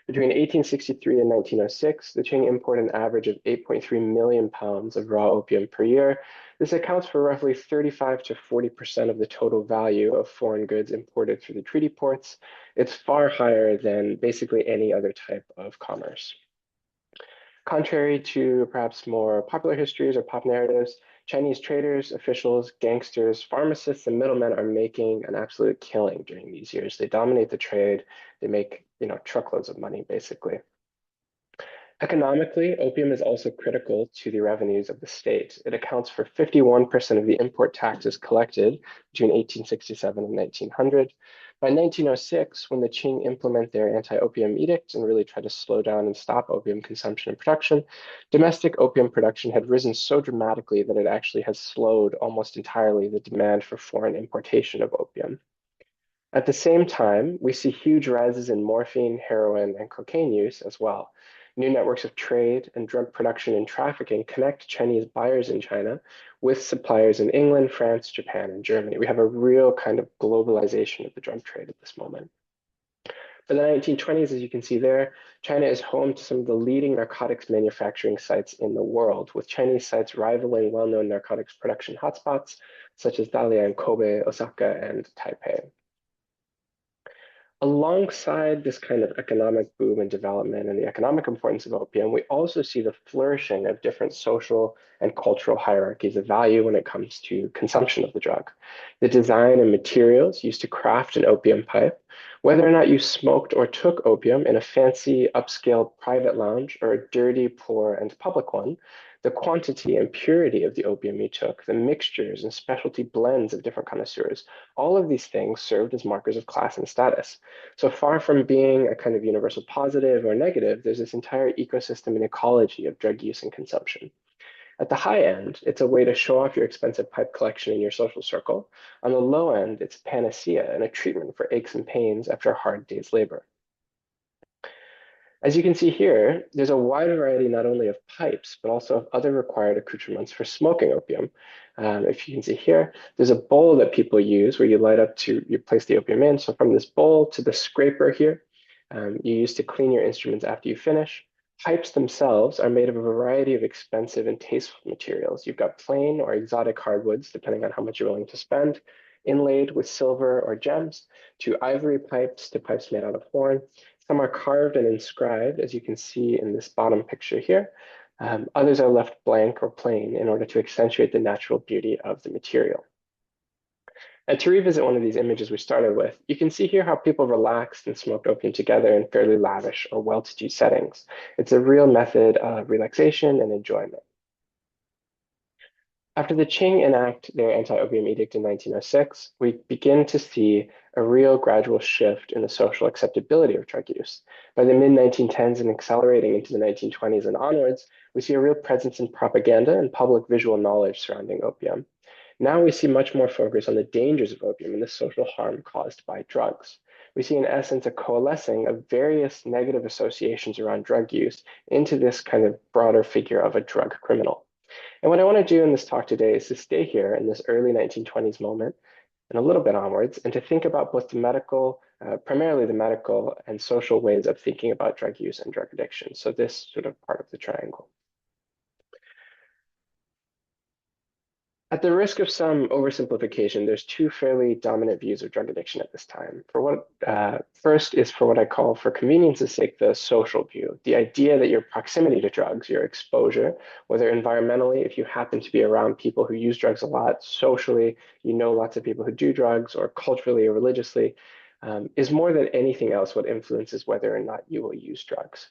Between 1863 and 1906, the Qing imported an average of 8.3 million pounds of raw opium per year. This accounts for roughly 35 to 40% of the total value of foreign goods imported through the treaty ports. It's far higher than basically any other type of commerce. Contrary to perhaps more popular histories or pop narratives, Chinese traders, officials, gangsters, pharmacists, and middlemen are making an absolute killing during these years. They dominate the trade. They make, truckloads of money, basically. Economically, opium is also critical to the revenues of the state. It accounts for 51% of the import taxes collected between 1867 and 1900. By 1906, when the Qing implement their anti-opium edict and really try to slow down and stop opium consumption and production, domestic opium production had risen so dramatically that it actually has slowed almost entirely the demand for foreign importation of opium. At the same time, we see huge rises in morphine, heroin, and cocaine use as well. New networks of trade and drug production and trafficking connect Chinese buyers in China with suppliers in England, France, Japan, and Germany. We have a real kind of globalization of the drug trade at this moment. By the 1920s, as you can see there, China is home to some of the leading narcotics manufacturing sites in the world, with Chinese sites rivaling well-known narcotics production hotspots, such as Dalian, Kobe, Osaka, and Taipei. Alongside this kind of economic boom and development and the economic importance of opium, we also see the flourishing of different social and cultural hierarchies of value when it comes to consumption of the drug. The design and materials used to craft an opium pipe, whether or not you smoked or took opium in a fancy, upscale private lounge or a dirty, poor, and public one, the quantity and purity of the opium you took, the mixtures and specialty blends of different connoisseurs, all of these things served as markers of class and status. So far from being a kind of universal positive or negative, there's this entire ecosystem and ecology of drug use and consumption. At the high end, it's a way to show off your expensive pipe collection in your social circle. On the low end, it's a panacea and a treatment for aches and pains after a hard day's labor. As you can see here, there's a wide variety not only of pipes, but also of other required accoutrements for smoking opium. If you can see here, there's a bowl that people use where you place the opium in. So from this bowl to the scraper here, you use to clean your instruments after you finish. Pipes themselves are made of a variety of expensive and tasteful materials. You've got plain or exotic hardwoods, depending on how much you're willing to spend, inlaid with silver or gems, to ivory pipes, to pipes made out of horn. Some are carved and inscribed, as you can see in this bottom picture here. Others are left blank or plain in order to accentuate the natural beauty of the material. And to revisit one of these images we started with, you can see here how people relaxed and smoked opium together in fairly lavish or well-to-do settings. It's a real method of relaxation and enjoyment. After the Qing enact their anti-opium edict in 1906, we begin to see a real gradual shift in the social acceptability of drug use. By the mid-1910s and accelerating into the 1920s and onwards, we see a real presence in propaganda and public visual knowledge surrounding opium. Now we see much more focus on the dangers of opium and the social harm caused by drugs. We see, in essence, a coalescing of various negative associations around drug use into this kind of broader figure of a drug criminal. And what I want to do in this talk today is to stay here in this early 1920s moment and a little bit onwards, and to think about both the medical, primarily the medical and social ways of thinking about drug use and drug addiction. So this sort of part of the triangle. At the risk of some oversimplification, there's two fairly dominant views of drug addiction at this time. First is for what I call, for convenience's sake, the social view, the idea that your proximity to drugs, your exposure, whether environmentally, if you happen to be around people who use drugs a lot, socially, you know lots of people who do drugs, or culturally or religiously, is more than anything else what influences whether or not you will use drugs.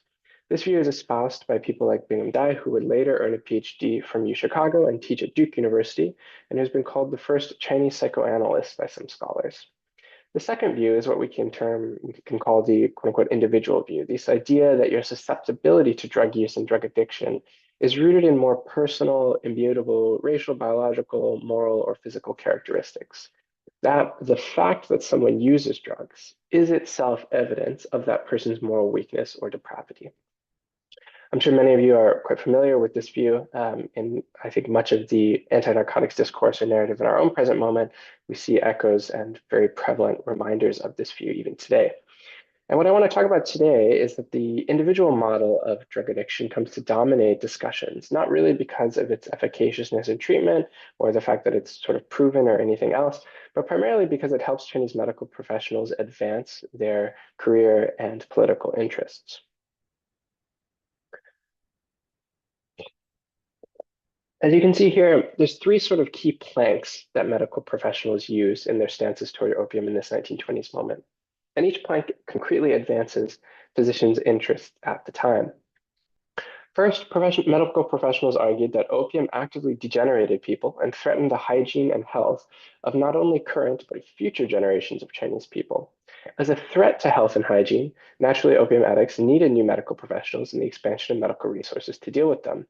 This view is espoused by people like Bingham Dai, who would later earn a PhD from UChicago and teach at Duke University, and who's been called the first Chinese psychoanalyst by some scholars. The second view is what we can call the quote-unquote individual view, this idea that your susceptibility to drug use and drug addiction is rooted in more personal, immutable, racial, biological, moral, or physical characteristics. That the fact that someone uses drugs is itself evidence of that person's moral weakness or depravity. I'm sure many of you are quite familiar with this view. In I think much of the anti-narcotics discourse or narrative in our own present moment, we see echoes and very prevalent reminders of this view even today. And what I want to talk about today is that the individual model of drug addiction comes to dominate discussions, not really because of its efficaciousness in treatment or the fact that it's sort of proven or anything else, but primarily because it helps Chinese medical professionals advance their career and political interests. As you can see here, there's three sort of key planks that medical professionals use in their stances toward opium in this 1920s moment. And each plank concretely advances physicians' interests at the time. First, medical professionals argued that opium actively degenerated people and threatened the hygiene and health of not only current but future generations of Chinese people. As a threat to health and hygiene, naturally opium addicts needed new medical professionals and the expansion of medical resources to deal with them.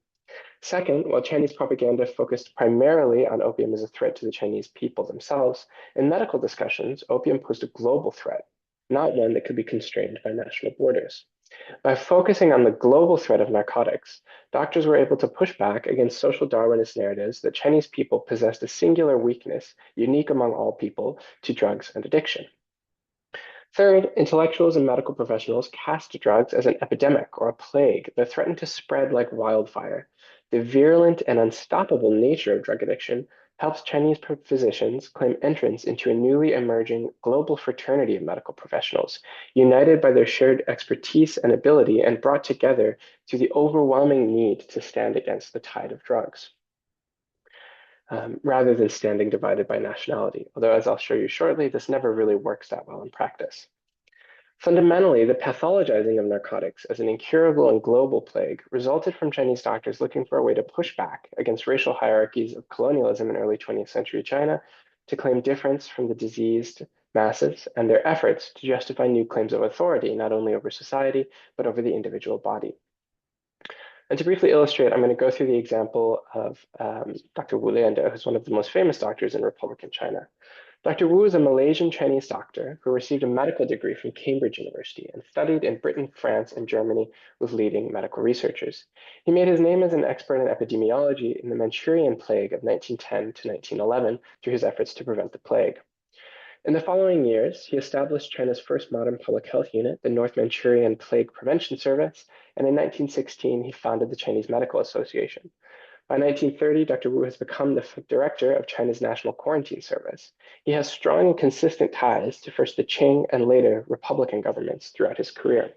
Second, while Chinese propaganda focused primarily on opium as a threat to the Chinese people themselves, in medical discussions, opium posed a global threat, not one that could be constrained by national borders. By focusing on the global threat of narcotics, doctors were able to push back against social Darwinist narratives that Chinese people possessed a singular weakness, unique among all people, to drugs and addiction. Third, intellectuals and medical professionals cast drugs as an epidemic or a plague that threatened to spread like wildfire. The virulent and unstoppable nature of drug addiction helps Chinese physicians claim entrance into a newly emerging global fraternity of medical professionals, united by their shared expertise and ability and brought together through the overwhelming need to stand against the tide of drugs. Rather than standing divided by nationality. Although, as I'll show you shortly, this never really works that well in practice. Fundamentally, the pathologizing of narcotics as an incurable and global plague resulted from Chinese doctors looking for a way to push back against racial hierarchies of colonialism in early 20th century China, to claim difference from the diseased masses, and their efforts to justify new claims of authority, not only over society, but over the individual body. And to briefly illustrate, I'm going to go through the example of Dr. Wu Liande, who's one of the most famous doctors in Republican China. Dr. Wu is a Malaysian Chinese doctor who received a medical degree from Cambridge University and studied in Britain, France, and Germany with leading medical researchers. He made his name as an expert in epidemiology in the Manchurian plague of 1910 to 1911 through his efforts to prevent the plague. In the following years, he established China's first modern public health unit, the North Manchurian Plague Prevention Service, and in 1916, he founded the Chinese Medical Association. By 1930, Dr. Wu has become the director of China's National Quarantine Service. He has strong and consistent ties to first the Qing and later Republican governments throughout his career.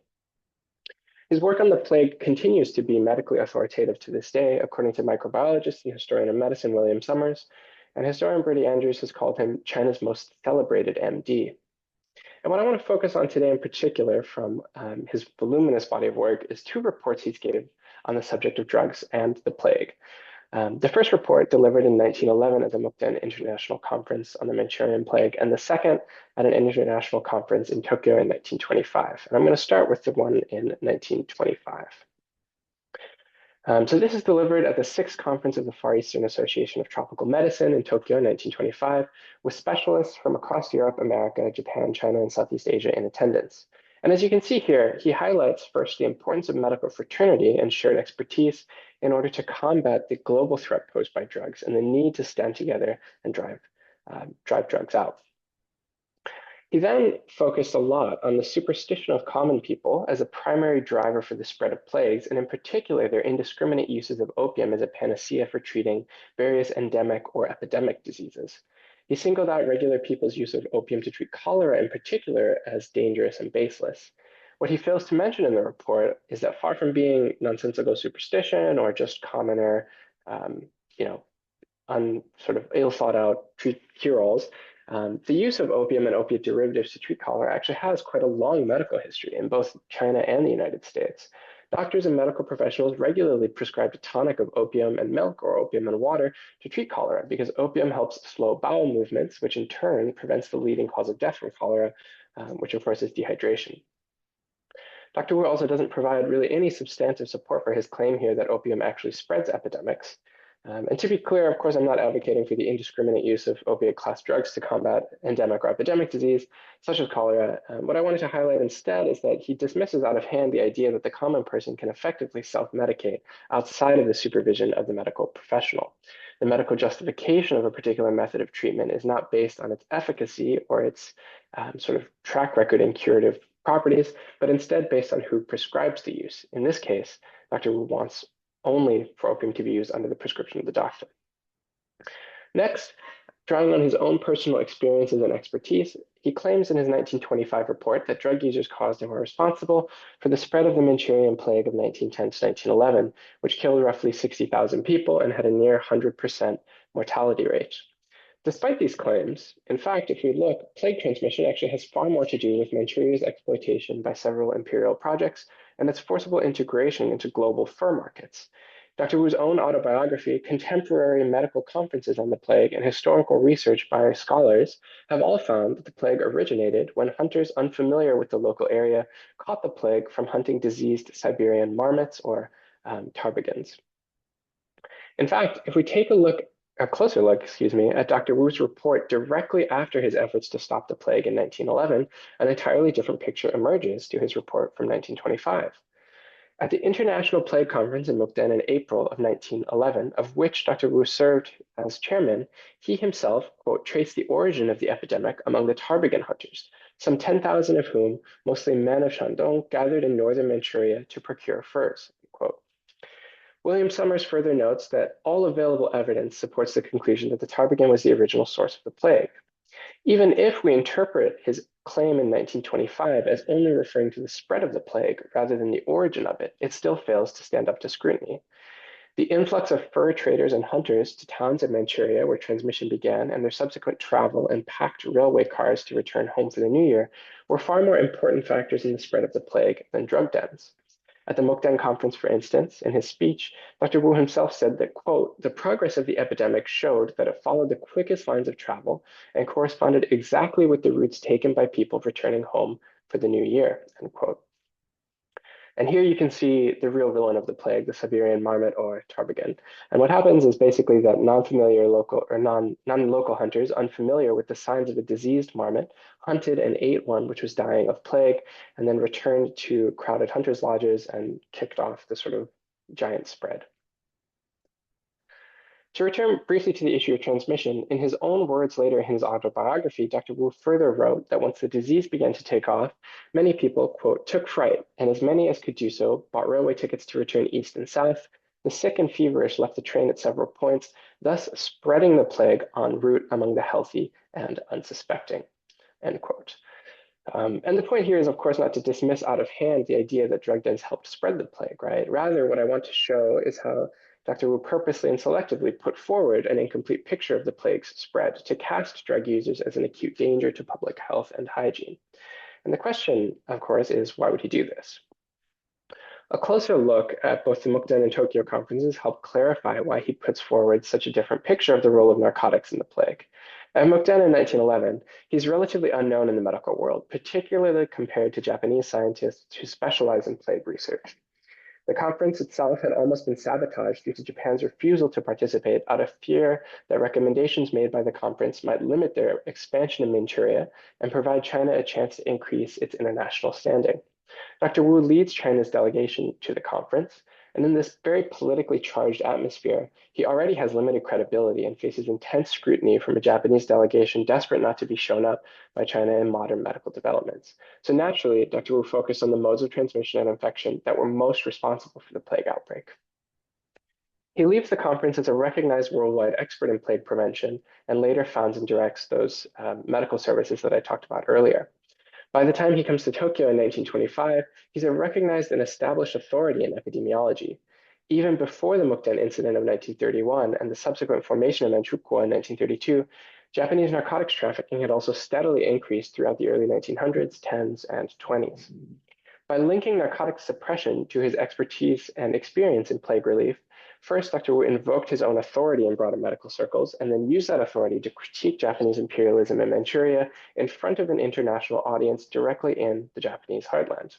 His work on the plague continues to be medically authoritative to this day, according to microbiologist and historian of medicine William Summers, and historian Bertie Andrews has called him China's most celebrated MD. And what I want to focus on today in particular from his voluminous body of work is two reports he's gave on the subject of drugs and the plague. The first report delivered in 1911 at the Mukden International Conference on the Manchurian Plague, and the second at an international conference in Tokyo in 1925. And I'm going to start with the one in 1925. So this is delivered at the 6th Conference of the Far Eastern Association of Tropical Medicine in Tokyo in 1925, with specialists from across Europe, America, Japan, China, and Southeast Asia in attendance. And as you can see here, he highlights first the importance of medical fraternity and shared expertise in order to combat the global threat posed by drugs and the need to stand together and drive drugs out. He then focused a lot on the superstition of common people as a primary driver for the spread of plagues, and in particular, their indiscriminate uses of opium as a panacea for treating various endemic or epidemic diseases. He singled out regular people's use of opium to treat cholera in particular as dangerous and baseless. What he fails to mention in the report is that far from being nonsensical superstition or just commoner, you know, sort of ill thought out cure-alls, the use of opium and opiate derivatives to treat cholera actually has quite a long medical history in both China and the United States. Doctors and medical professionals regularly prescribed a tonic of opium and milk or opium and water to treat cholera because opium helps slow bowel movements, which in turn prevents the leading cause of death from cholera, which of course is dehydration. Dr. Wu also doesn't provide really any substantive support for his claim here that opium actually spreads epidemics. And to be clear, of course, I'm not advocating for the indiscriminate use of opiate class drugs to combat endemic or epidemic disease, such as cholera. What I wanted to highlight instead is that he dismisses out of hand the idea that the common person can effectively self-medicate outside of the supervision of the medical professional. The medical justification of a particular method of treatment is not based on its efficacy or its sort of track record in curative properties, but instead based on who prescribes the use. In this case, Dr. Wu wants only for opium to be used under the prescription of the doctor. Next, drawing on his own personal experiences and expertise, he claims in his 1925 report that drug users caused and were responsible for the spread of the Manchurian plague of 1910 to 1911, which killed roughly 60,000 people and had a near 100% mortality rate. Despite these claims, in fact, if we look, plague transmission actually has far more to do with Manchuria's exploitation by several imperial projects and its forcible integration into global fur markets. Dr. Wu's own autobiography, contemporary medical conferences on the plague, and historical research by scholars have all found that the plague originated when hunters unfamiliar with the local area caught the plague from hunting diseased Siberian marmots or ptarmigans. In fact, if we take a closer look, at Dr. Wu's report directly after his efforts to stop the plague in 1911, an entirely different picture emerges to his report from 1925. At the International Plague Conference in Mukden in April of 1911, of which Dr. Wu served as chairman, he himself, quote, traced the origin of the epidemic among the ptarmigan hunters, some 10,000 of whom, mostly men of Shandong, gathered in northern Manchuria to procure furs, quote. William Summers further notes that all available evidence supports the conclusion that the ptarmigan was the original source of the plague. Even if we interpret his claim in 1925 as only referring to the spread of the plague rather than the origin of it, it still fails to stand up to scrutiny. The influx of fur traders and hunters to towns in Manchuria where transmission began and their subsequent travel and packed railway cars to return home for the new year were far more important factors in the spread of the plague than drug dens. At the Mukden conference, for instance, in his speech, Dr. Wu himself said that, quote, the progress of the epidemic showed that it followed the quickest lines of travel and corresponded exactly with the routes taken by people returning home for the new year, end quote. And here you can see the real villain of the plague, the Siberian marmot or ptarmigan. And what happens is basically that non-familiar local or non-local hunters unfamiliar with the signs of a diseased marmot hunted and ate one which was dying of plague and then returned to crowded hunters' lodges and kicked off the sort of giant spread. To return briefly to the issue of transmission, in his own words later in his autobiography, Dr. Wu further wrote that once the disease began to take off, many people, quote, took fright, and as many as could do so bought railway tickets to return east and south. The sick and feverish left the train at several points, thus spreading the plague en route among the healthy and unsuspecting, end quote. And the point here is, of course, not to dismiss out of hand the idea that drug dens helped spread the plague, right? Rather, what I want to show is how Dr. Wu purposely and selectively put forward an incomplete picture of the plague's spread to cast drug users as an acute danger to public health and hygiene. And the question, of course, is why would he do this? A closer look at both the Mukden and Tokyo conferences help clarify why he puts forward such a different picture of the role of narcotics in the plague. At Mukden in 1911, he's relatively unknown in the medical world, particularly compared to Japanese scientists who specialize in plague research. The conference itself had almost been sabotaged due to Japan's refusal to participate out of fear that recommendations made by the conference might limit their expansion in Manchuria and provide China a chance to increase its international standing. Dr. Wu leads China's delegation to the conference, And in this very politically charged atmosphere, he already has limited credibility and faces intense scrutiny from a Japanese delegation desperate not to be shown up by China in modern medical developments. So naturally, Dr. Wu focused on the modes of transmission and infection that were most responsible for the plague outbreak. He leaves the conference as a recognized worldwide expert in plague prevention and later founds and directs those medical services that I talked about earlier. By the time he comes to Tokyo in 1925, he's a recognized and established authority in epidemiology. Even before the Mukden incident of 1931 and the subsequent formation of Manchukuo in 1932, Japanese narcotics trafficking had also steadily increased throughout the early 1900s, 10s, and 20s. By linking narcotics suppression to his expertise and experience in plague relief, first, Dr. Wu invoked his own authority in broader medical circles and then used that authority to critique Japanese imperialism in Manchuria in front of an international audience directly in the Japanese heartland.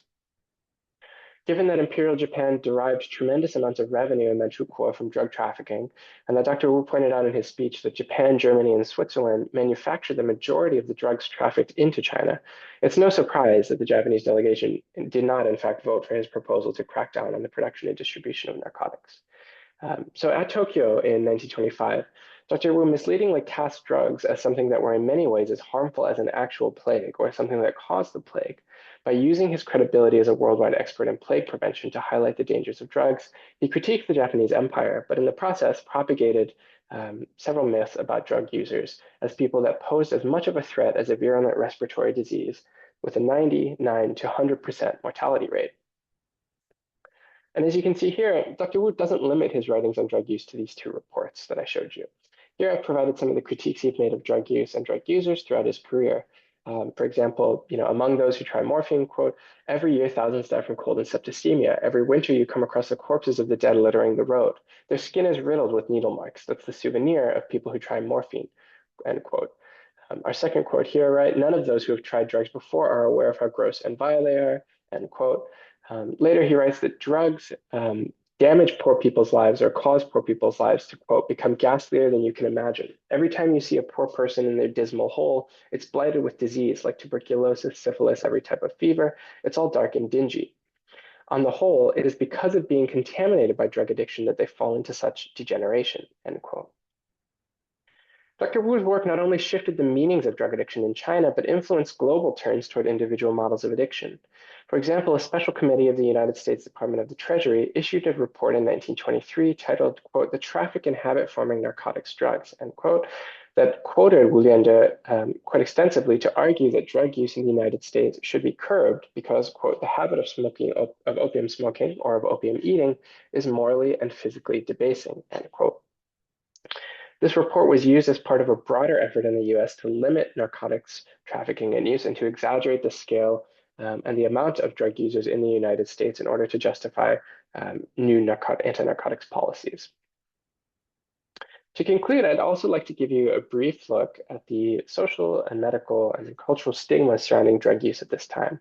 Given that Imperial Japan derived tremendous amounts of revenue in Manchukuo from drug trafficking, and that Dr. Wu pointed out in his speech that Japan, Germany, and Switzerland manufactured the majority of the drugs trafficked into China, it's no surprise that the Japanese delegation did not, in fact, vote for his proposal to crack down on the production and distribution of narcotics. So at Tokyo in 1925, Dr. Wu misleadingly cast drugs as something that were in many ways as harmful as an actual plague or something that caused the plague. By using his credibility as a worldwide expert in plague prevention to highlight the dangers of drugs, he critiqued the Japanese empire, but in the process propagated several myths about drug users as people that posed as much of a threat as a virulent respiratory disease with a 99 to 100% mortality rate. And as you can see here, Dr. Wu doesn't limit his writings on drug use to these two reports that I showed you. Here I've provided some of the critiques he's made of drug use and drug users throughout his career. For example, among those who try morphine, quote, every year thousands die from cold and septicemia. Every winter you come across the corpses of the dead littering the road. Their skin is riddled with needle marks. That's the souvenir of people who try morphine, end quote. Our second quote here, right? None of those who have tried drugs before are aware of how gross and vile they are, end quote. Later, he writes that drugs damage poor people's lives or cause poor people's lives to, quote, become ghastlier than you can imagine. Every time you see a poor person in their dismal hole, it's blighted with disease like tuberculosis, syphilis, every type of fever. It's all dark and dingy. On the whole, it is because of being contaminated by drug addiction that they fall into such degeneration, end quote. Dr. Wu's work not only shifted the meanings of drug addiction in China, but influenced global turns toward individual models of addiction. For example, a special committee of the United States Department of the Treasury issued a report in 1923 titled, quote, The Traffic in Habit-Forming Narcotics Drugs, end quote, that quoted Liande quite extensively to argue that drug use in the United States should be curbed because, quote, the habit of smoking, of opium smoking or of opium eating is morally and physically debasing, end quote. This report was used as part of a broader effort in the US to limit narcotics trafficking and use and to exaggerate the scale and the amount of drug users in the United States in order to justify new anti-narcotics policies. To conclude, I'd also like to give you a brief look at the social and medical and cultural stigma surrounding drug use at this time.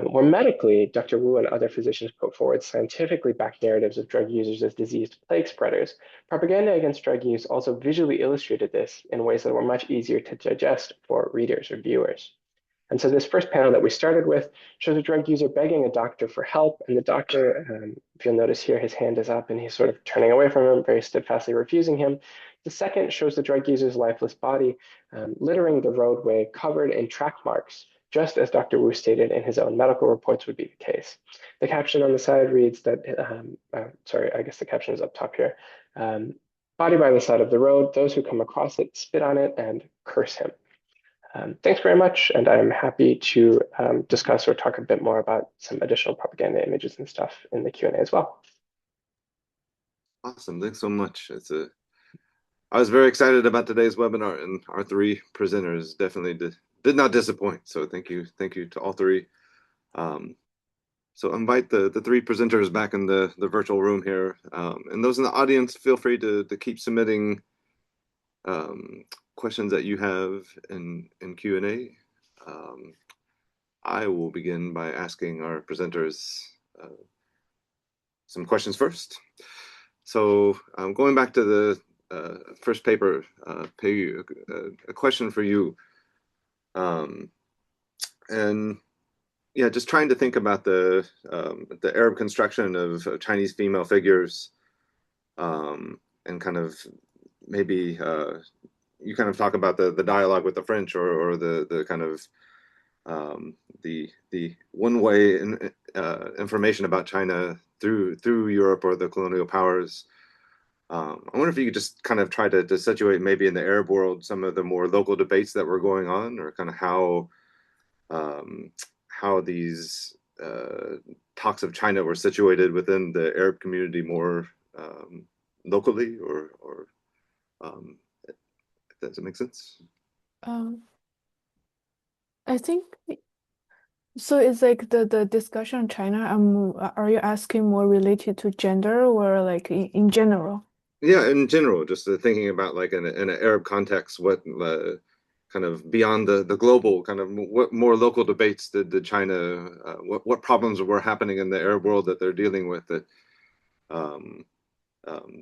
Where medically, Dr. Wu and other physicians put forward scientifically backed narratives of drug users as diseased plague spreaders, propaganda against drug use also visually illustrated this in ways that were much easier to digest for readers or viewers. And so this first panel that we started with shows a drug user begging a doctor for help, and the doctor, if you'll notice here, his hand is up and he's sort of turning away from him, very steadfastly refusing him. The second shows the drug user's lifeless body littering the roadway covered in track marks, just as Dr. Wu stated in his own medical reports would be the case. The caption on the side reads that, sorry, I guess the caption is up top here. Body by the side of the road, those who come across it spit on it and curse him. Thanks very much, and I'm happy to discuss or talk a bit more about some additional propaganda images and stuff in the Q&A as well. Awesome, thanks so much. I was very excited about today's webinar, and our three presenters definitely did not disappoint. So thank you to all three. So invite the three presenters back in the virtual room here, and those in the audience, feel free to keep submitting questions that you have in Q&A. I will begin by asking our presenters some questions first. So going back to the first paper, Peiyu, a question for you. And yeah, just trying to think about the Arab construction of Chinese female figures, and kind of maybe you kind of talk about the dialogue with the French, or the kind of the one way information about China through Europe or the colonial powers. I wonder if you could just kind of try to situate maybe in the Arab world some of the more local debates that were going on, or kind of um, how these talks of China were situated within the Arab community more locally, or um, does it make sense? Um, I think so. It's like the discussion on China. Are you asking more related to gender or like in general? Yeah, in general, just thinking about like in an Arab context, what kind of beyond the global, kind of what more local debates did China, what problems were happening in the Arab world that they're dealing with, um,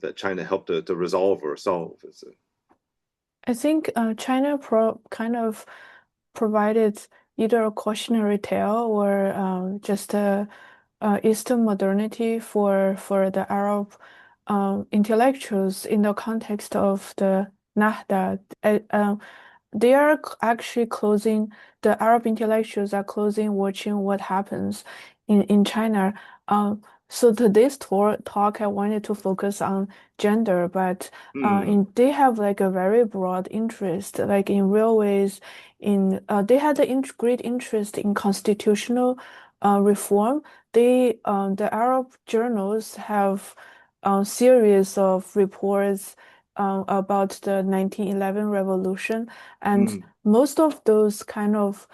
that China helped to resolve or solve? I think China kind of provided either a cautionary tale or just a Eastern modernity for the Arab intellectuals in the context of the Nahda. They are actually closing, the Arab intellectuals are closing watching what happens in China. So today's talk, I wanted to focus on gender, but Hmm. they have like a very broad interest, like in railways, they had a great interest in constitutional reform. The Arab journals have a series of reports about the 1911 revolution, and Hmm. most of those kind of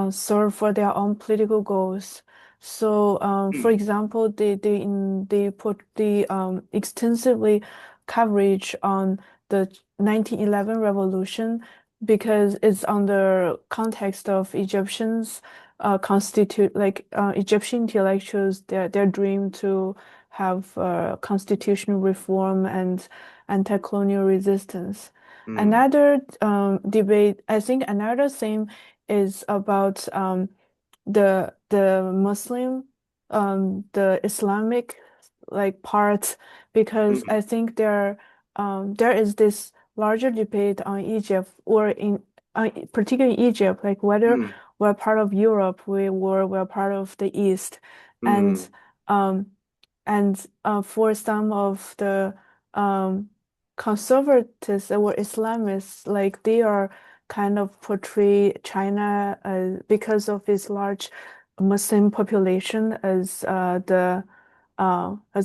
serve for their own political goals. So, for Hmm. example, they put the extensively coverage on the 1911 revolution because it's under context of Egyptians constitute like Egyptian intellectuals their dream to have constitutional reform and anti-colonial resistance. Hmm. Another debate, I think another theme is about the Muslim, the Islamic like part, because Hmm. I think there is this larger debate on Egypt or in particularly Egypt, like whether Hmm. we're part of Europe, we're part of the East, and Hmm. um for some of the um conservatives or Islamists, like they are kind of portray China because of its large Muslim population as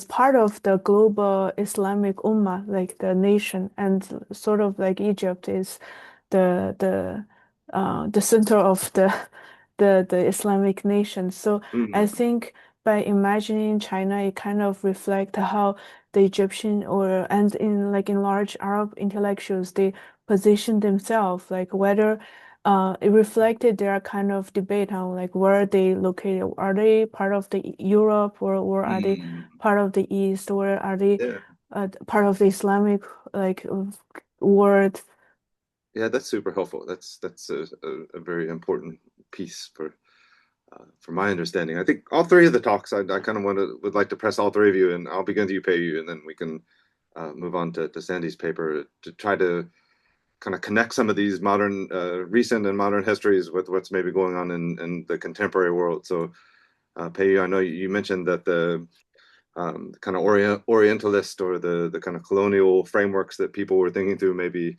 part of the global Islamic Ummah, like the nation, and sort of like Egypt is the center of the Islamic nation. So I Hmm. think by imagining China, it kind of reflect how the Egyptian and in large Arab intellectuals they position themselves, like whether it reflected their kind of debate on like where are they located? Are they part of the Europe or are they Hmm. part of the East or are they Yeah. part of the Islamic like world? Yeah, that's super helpful. That's a very important piece for my understanding. I think all three of the talks, I kind of would like to press all three of you, and I'll begin to you, Peiyu, and then we can move on to Sandy's paper to try to kind of connect some of these recent and modern histories with what's maybe going on in the contemporary world. So, Peiyu, I know you mentioned that the kind of Orientalist or the kind of colonial frameworks that people were thinking through maybe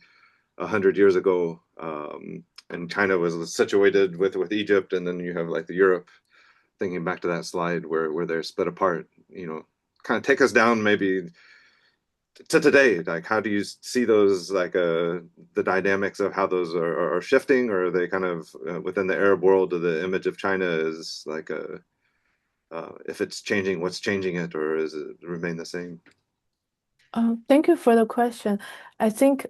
100 years ago, and China was situated with Egypt, and then you have like the Europe. Thinking back to that slide where they're split apart, kind of take us down maybe to today. Like, how do you see those, like the dynamics of how those are shifting, or are they kind of within the Arab world? Or the image of China is like a if it's changing, what's changing it, or is it remain the same? Thank you for the question. I think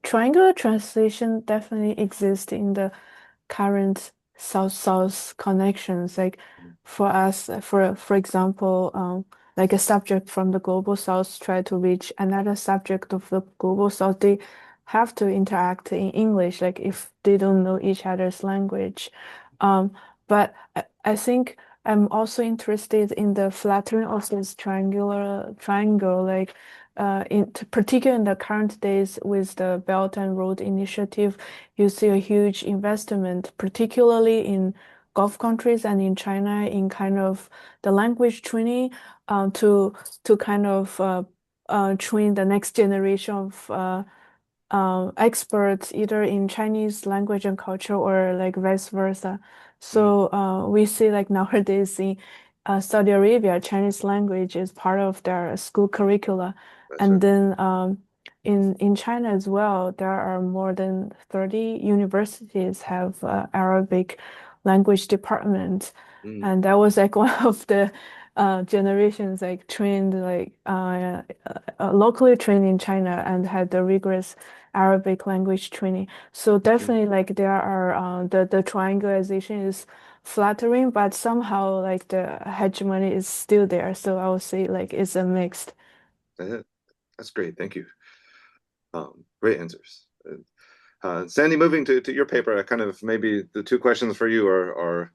triangular translation definitely exists in the current South-South connections. Like for us, for example, like a subject from the global South try to reach another subject of the global South, they have to interact in English, like if they don't know each other's language. Um, but I think I'm also interested in the flattering of this triangle, like particularly in the current days with the Belt and Road Initiative, you see a huge investment, particularly in Gulf countries and in China, in kind of the language training, to kind of train the next generation of experts either in Chinese language and culture or like vice versa. So we see like nowadays in Saudi Arabia, Chinese language is part of their school curricula. That's And right. then in China as well, there are more than 30 universities have Arabic language department. And that was like one of the generations like trained like locally trained in China and had the rigorous Arabic language training. So definitely like there are the triangulation is flattering, but somehow like the hegemony is still there. So I would say like it's a mixed. That's great. Thank you. Great answers. Sandy, moving to your paper, I kind of maybe the two questions for you are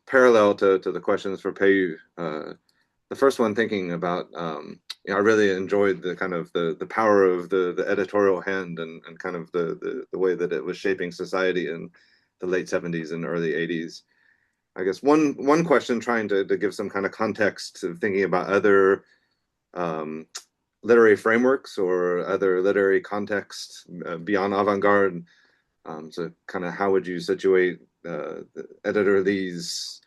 parallel to the questions for Peiyu. The first one, thinking about, I really enjoyed the kind of the power of the editorial hand and kind of the way that it was shaping society in the late 70s and early 80s. I guess one question, trying to give some kind of context of thinking about other literary frameworks or other literary contexts beyond avant-garde. So kind of how would you situate the editor Li's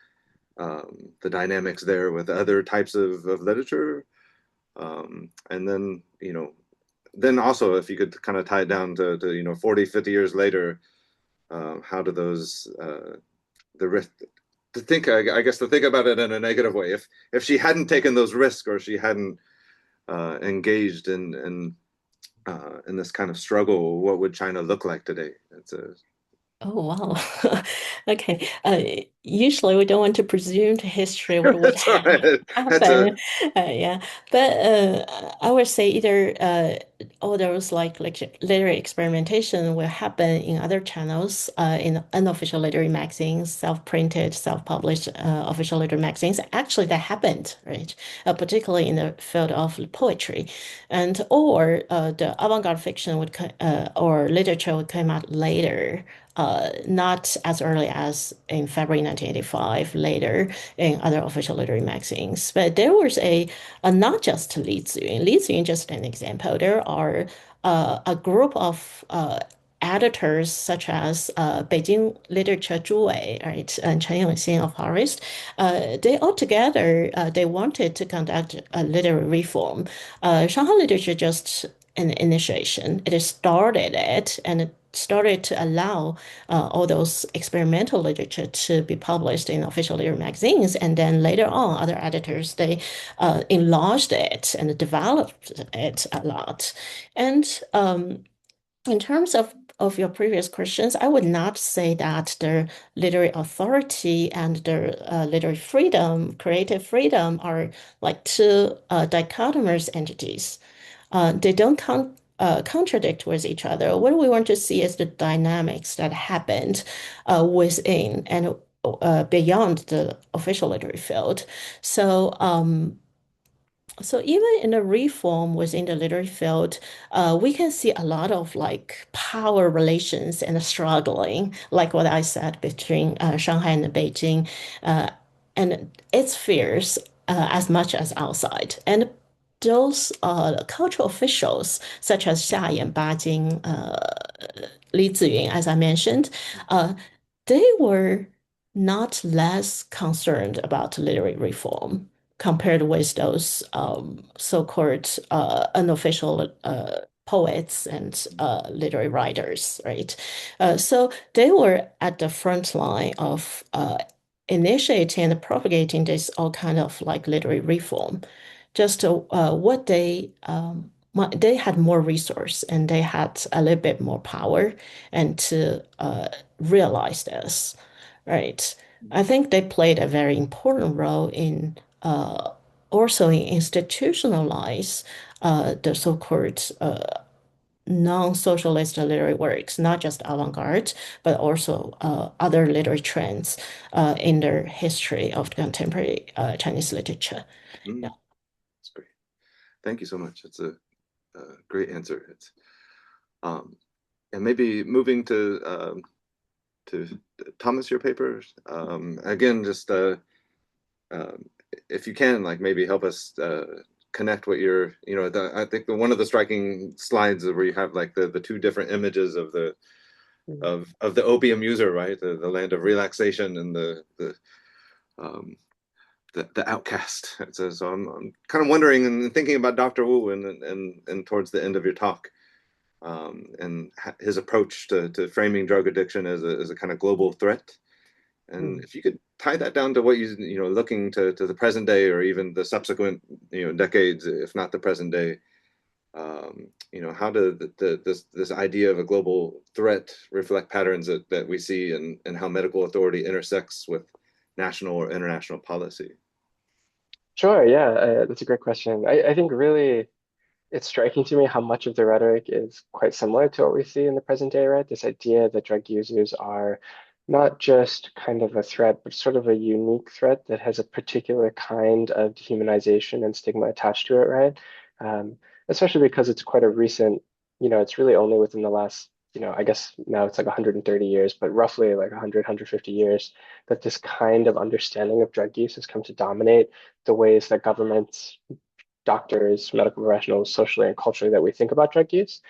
the dynamics there with other types of literature? And then, then also if you could kind of tie it down to 40, 50 years later, how do those, the risk, to think, I guess to think about it in a negative way, if she hadn't taken those risks or she hadn't engaged in this kind of struggle, what would China look like today? Oh, wow. Okay. Usually we don't want to presume to history what would That's all right. happen. Yeah. But I would say either all those like literary experimentation will happen in other channels, in unofficial literary magazines, self-printed, self-published official literary magazines. Actually, that happened, right? Particularly in the field of poetry. And or the avant-garde fiction would or literature would come out later. Not as early as in February 1985, later in other official literary magazines. But there was not just Li Ziyun. Li Ziyun just an example. There are a group of editors such as Beijing Literature Zhu Wei, right, and Chen Yongxin of Harvest. They all together, they wanted to conduct a literary reform. Shanghai Literature just an initiation. It started it and it started to allow all those experimental literature to be published in official literary magazines. And then later on, other editors, they enlarged it and developed it a lot. And in terms of your previous questions, I would not say that the literary authority and the literary freedom, creative freedom are like two dichotomous entities. They don't contradict with each other. What we want to see is the dynamics that happened within and beyond the official literary field. So even in the reform within the literary field, we can see a lot of like power relations and struggling, like what I said between Shanghai and Beijing, and its fears as much as outside. And those cultural officials, such as Xia Yan, Bajing, Li Ziyun, as I mentioned, they were not less concerned about literary reform compared with those so-called unofficial poets and literary writers, right? So they were at the front line of initiating and propagating this all kind of like literary reform. Just what they had more resource and they had a little bit more power and to realize this, right? I think they played a very important role in also in institutionalize the so-called non-socialist literary works, not just avant-garde, but also other literary trends in the history of contemporary Chinese literature. Mm, Yeah. that's great. Thank you so much. It's a great answer. It's and maybe moving to Thomas, your paper. Again, just if you can, like maybe help us connect what you're, I think one of the striking slides where you have like the two different images of the opium user, right? The land of relaxation and um, the outcast. So I'm kind of wondering and thinking about Dr. Wu and towards the end of your talk, and his approach to framing drug addiction as a kind of global threat. And if you could tie that down to what looking to the present day or even the subsequent decades, if not the present day, how do this idea of a global threat reflect patterns that we see and how medical authority intersects with national or international policy? Sure, yeah, that's a great question. I think really it's striking to me how much of the rhetoric is quite similar to what we see in the present day, right? This idea that drug users are not just kind of a threat, but sort of a unique threat that has a particular kind of dehumanization and stigma attached to it, right? Especially because it's quite a recent, it's really only within the last, I guess now it's like 130 years, but roughly like 100, 150 years that this kind of understanding of drug use has come to dominate the ways that governments, doctors, medical professionals, socially and culturally that we think about drug use.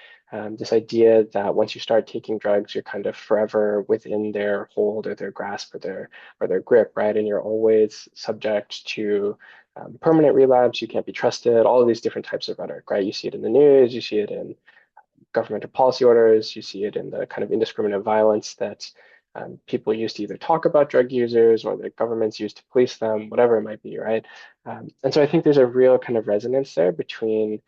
This idea that once you start taking drugs, you're kind of forever within their hold or their grasp or their grip, right? And you're always subject to permanent relapse. You can't be trusted. All of these different types of rhetoric, right? You see it in the news. You see it in governmental policy orders. You see it in the kind of indiscriminate violence that people use to either talk about drug users or the governments use to police them, whatever it might be, right? And so I think there's a real kind of resonance there between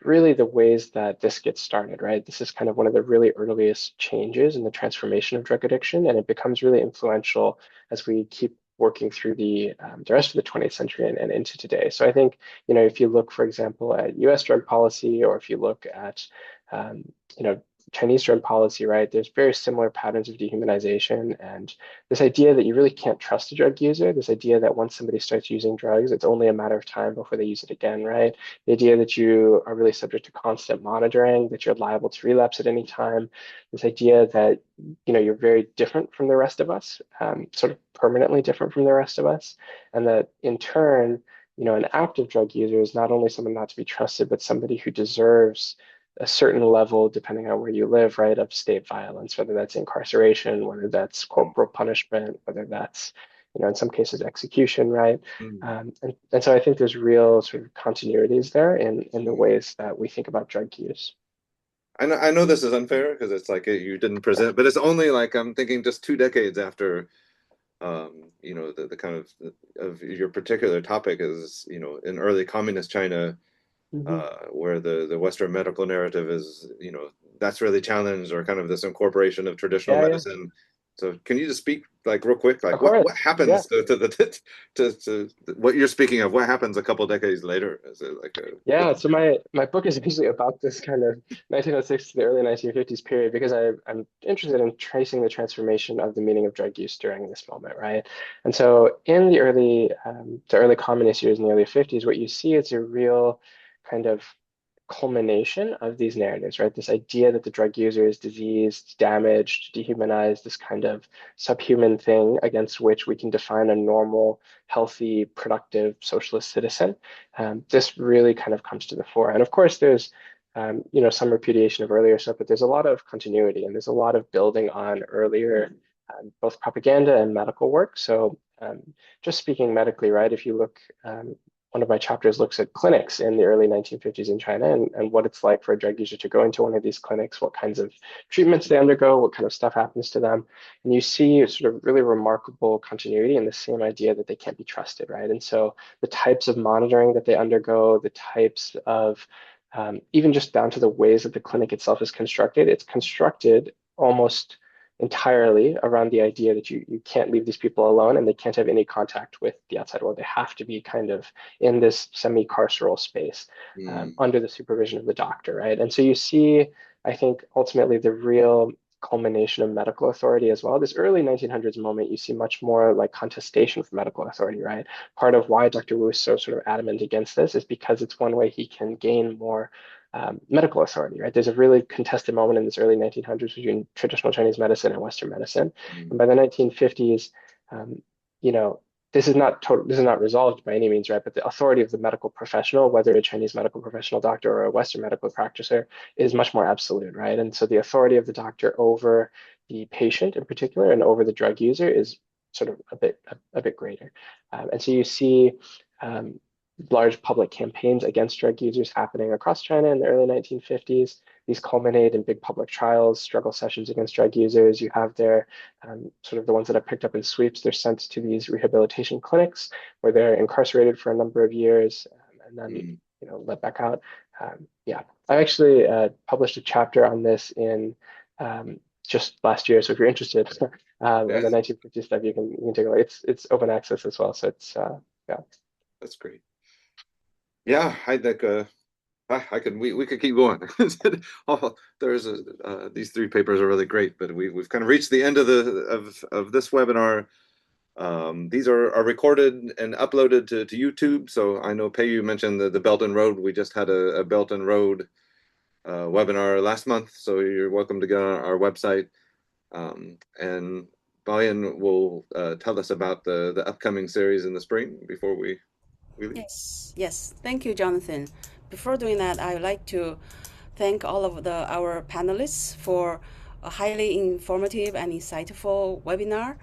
really the ways that this gets started, right? This is kind of one of the really earliest changes in the transformation of drug addiction, and it becomes really influential as we keep working through the rest of the 20th century and into today. So I think, if you look, for example, at US drug policy, or if you look at, um, you know, Chinese drug policy, right, there's very similar patterns of dehumanization and this idea that you really can't trust a drug user, this idea that once somebody starts using drugs, it's only a matter of time before they use it again, right? The idea that you are really subject to constant monitoring, that you're liable to relapse at any time, this idea that you're very different from the rest of us, sort of permanently different from the rest of us, and that in turn, an active drug user is not only someone not to be trusted, but somebody who deserves a certain level, depending on where you live, right, of state violence, whether that's incarceration, whether that's corporal punishment, whether that's, in some cases, execution, right? And so I think there's real sort of continuities there in the ways that we think about drug use. I know this is unfair because it's like you didn't present, but it's only like I'm thinking just 2 decades after, the kind of your particular topic is, in early communist China, where the Western medical narrative is, that's really challenged, or kind of this incorporation of traditional Yeah, medicine. So can you just speak like real quick, like of course. what happens to what you're speaking of? What happens a couple decades later? Is it like So my book is usually about this kind of 1906 to the early 1950s period because I'm interested in tracing the transformation of the meaning of drug use during this moment, right? And so in the early communist years in the early 50s, what you see is a real kind of culmination of these narratives, right? This idea that the drug user is diseased, damaged, dehumanized, this kind of subhuman thing against which we can define a normal, healthy, productive socialist citizen. This really kind of comes to the fore. And of course, there's some repudiation of earlier stuff, but there's a lot of continuity and there's a lot of building on earlier both propaganda and medical work. So just speaking medically, right, if you look, one of my chapters looks at clinics in the early 1950s in China and what it's like for a drug user to go into one of these clinics, what kinds of treatments they undergo, what kind of stuff happens to them. And you see sort of really remarkable continuity in the same idea that they can't be trusted, right? And so the types of monitoring that they undergo, the types of, even just down to the ways that the clinic itself is constructed, it's constructed almost entirely around the idea that you can't leave these people alone and they can't have any contact with the outside world. They have to be kind of in this semi-carceral space under the supervision of the doctor, right? And so you see, I think, ultimately the real culmination of medical authority as well. This early 1900s moment, you see much more like contestation for medical authority, right? Part of why Dr. Wu is so sort of adamant against this is because it's one way he can gain more medical authority, right? There's a really contested moment in this early 1900s between traditional Chinese medicine and Western medicine. And by the 1950s, you know, this is not resolved by any means, right? But the authority of the medical professional, whether a Chinese medical professional doctor or a Western medical practitioner, is much more absolute, right? And so the authority of the doctor over the patient in particular and over the drug user is sort of a bit greater. And so you see large public campaigns against drug users happening across China in the early 1950s. These culminate in big public trials, struggle sessions against drug users. You have their sort of the ones that are picked up in sweeps. They're sent to these rehabilitation clinics where they're incarcerated for a number of years and then let back out. Yeah, I actually published a chapter on this in just last year. So if you're interested in the 1950s stuff, you can take a look. It's open access as well. So it's yeah. That's great. Yeah, I think we could keep going. These three papers are really great, but we've kind of reached the end of this webinar. These are recorded and uploaded to YouTube. So I know Peiyu mentioned the Belt and Road. We just had a Belt and Road webinar last month, so you're welcome to go on our website. And Baoyan will tell us about the upcoming series in the spring before we leave. Yes. Thank you, Jonathan. Before doing that, I would like to thank all of our panelists for a highly informative and insightful webinar.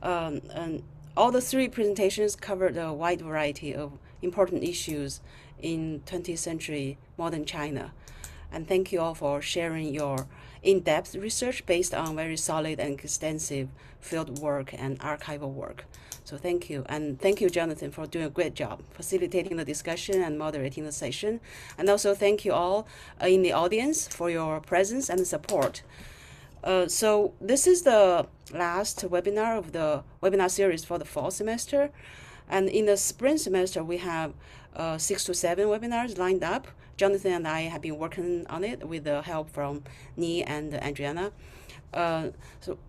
And all the three presentations covered a wide variety of important issues in 20th century modern China. And thank you all for sharing your in-depth research based on very solid and extensive field work and archival work. So thank you. And thank you, Jonathan, for doing a great job facilitating the discussion and moderating the session. And also thank you all in the audience for your presence and support. So this is the last webinar of the webinar series for the fall semester. And in the spring semester, we have 6 to 7 webinars lined up. Jonathan and I have been working on it with the help from Ni and Adriana. So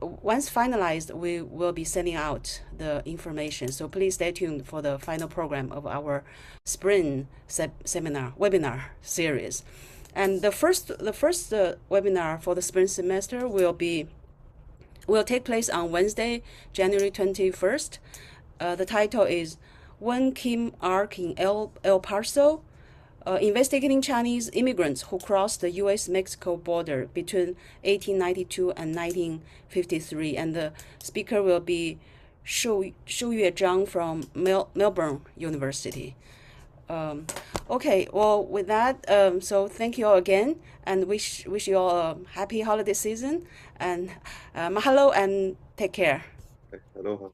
once finalized, we will be sending out the information. So please stay tuned for the final program of our spring webinar series. And the first webinar for the spring semester will take place on Wednesday, January 21st. The title is When Kim Ark in El Paso, Investigating Chinese Immigrants Who Crossed the U.S.-Mexico Border Between 1892 and 1953. And the speaker will be Zhang from Melbourne University. Okay, well, with that, so thank you all again, and wish you all a happy holiday season, and mahalo and take care. Aloha.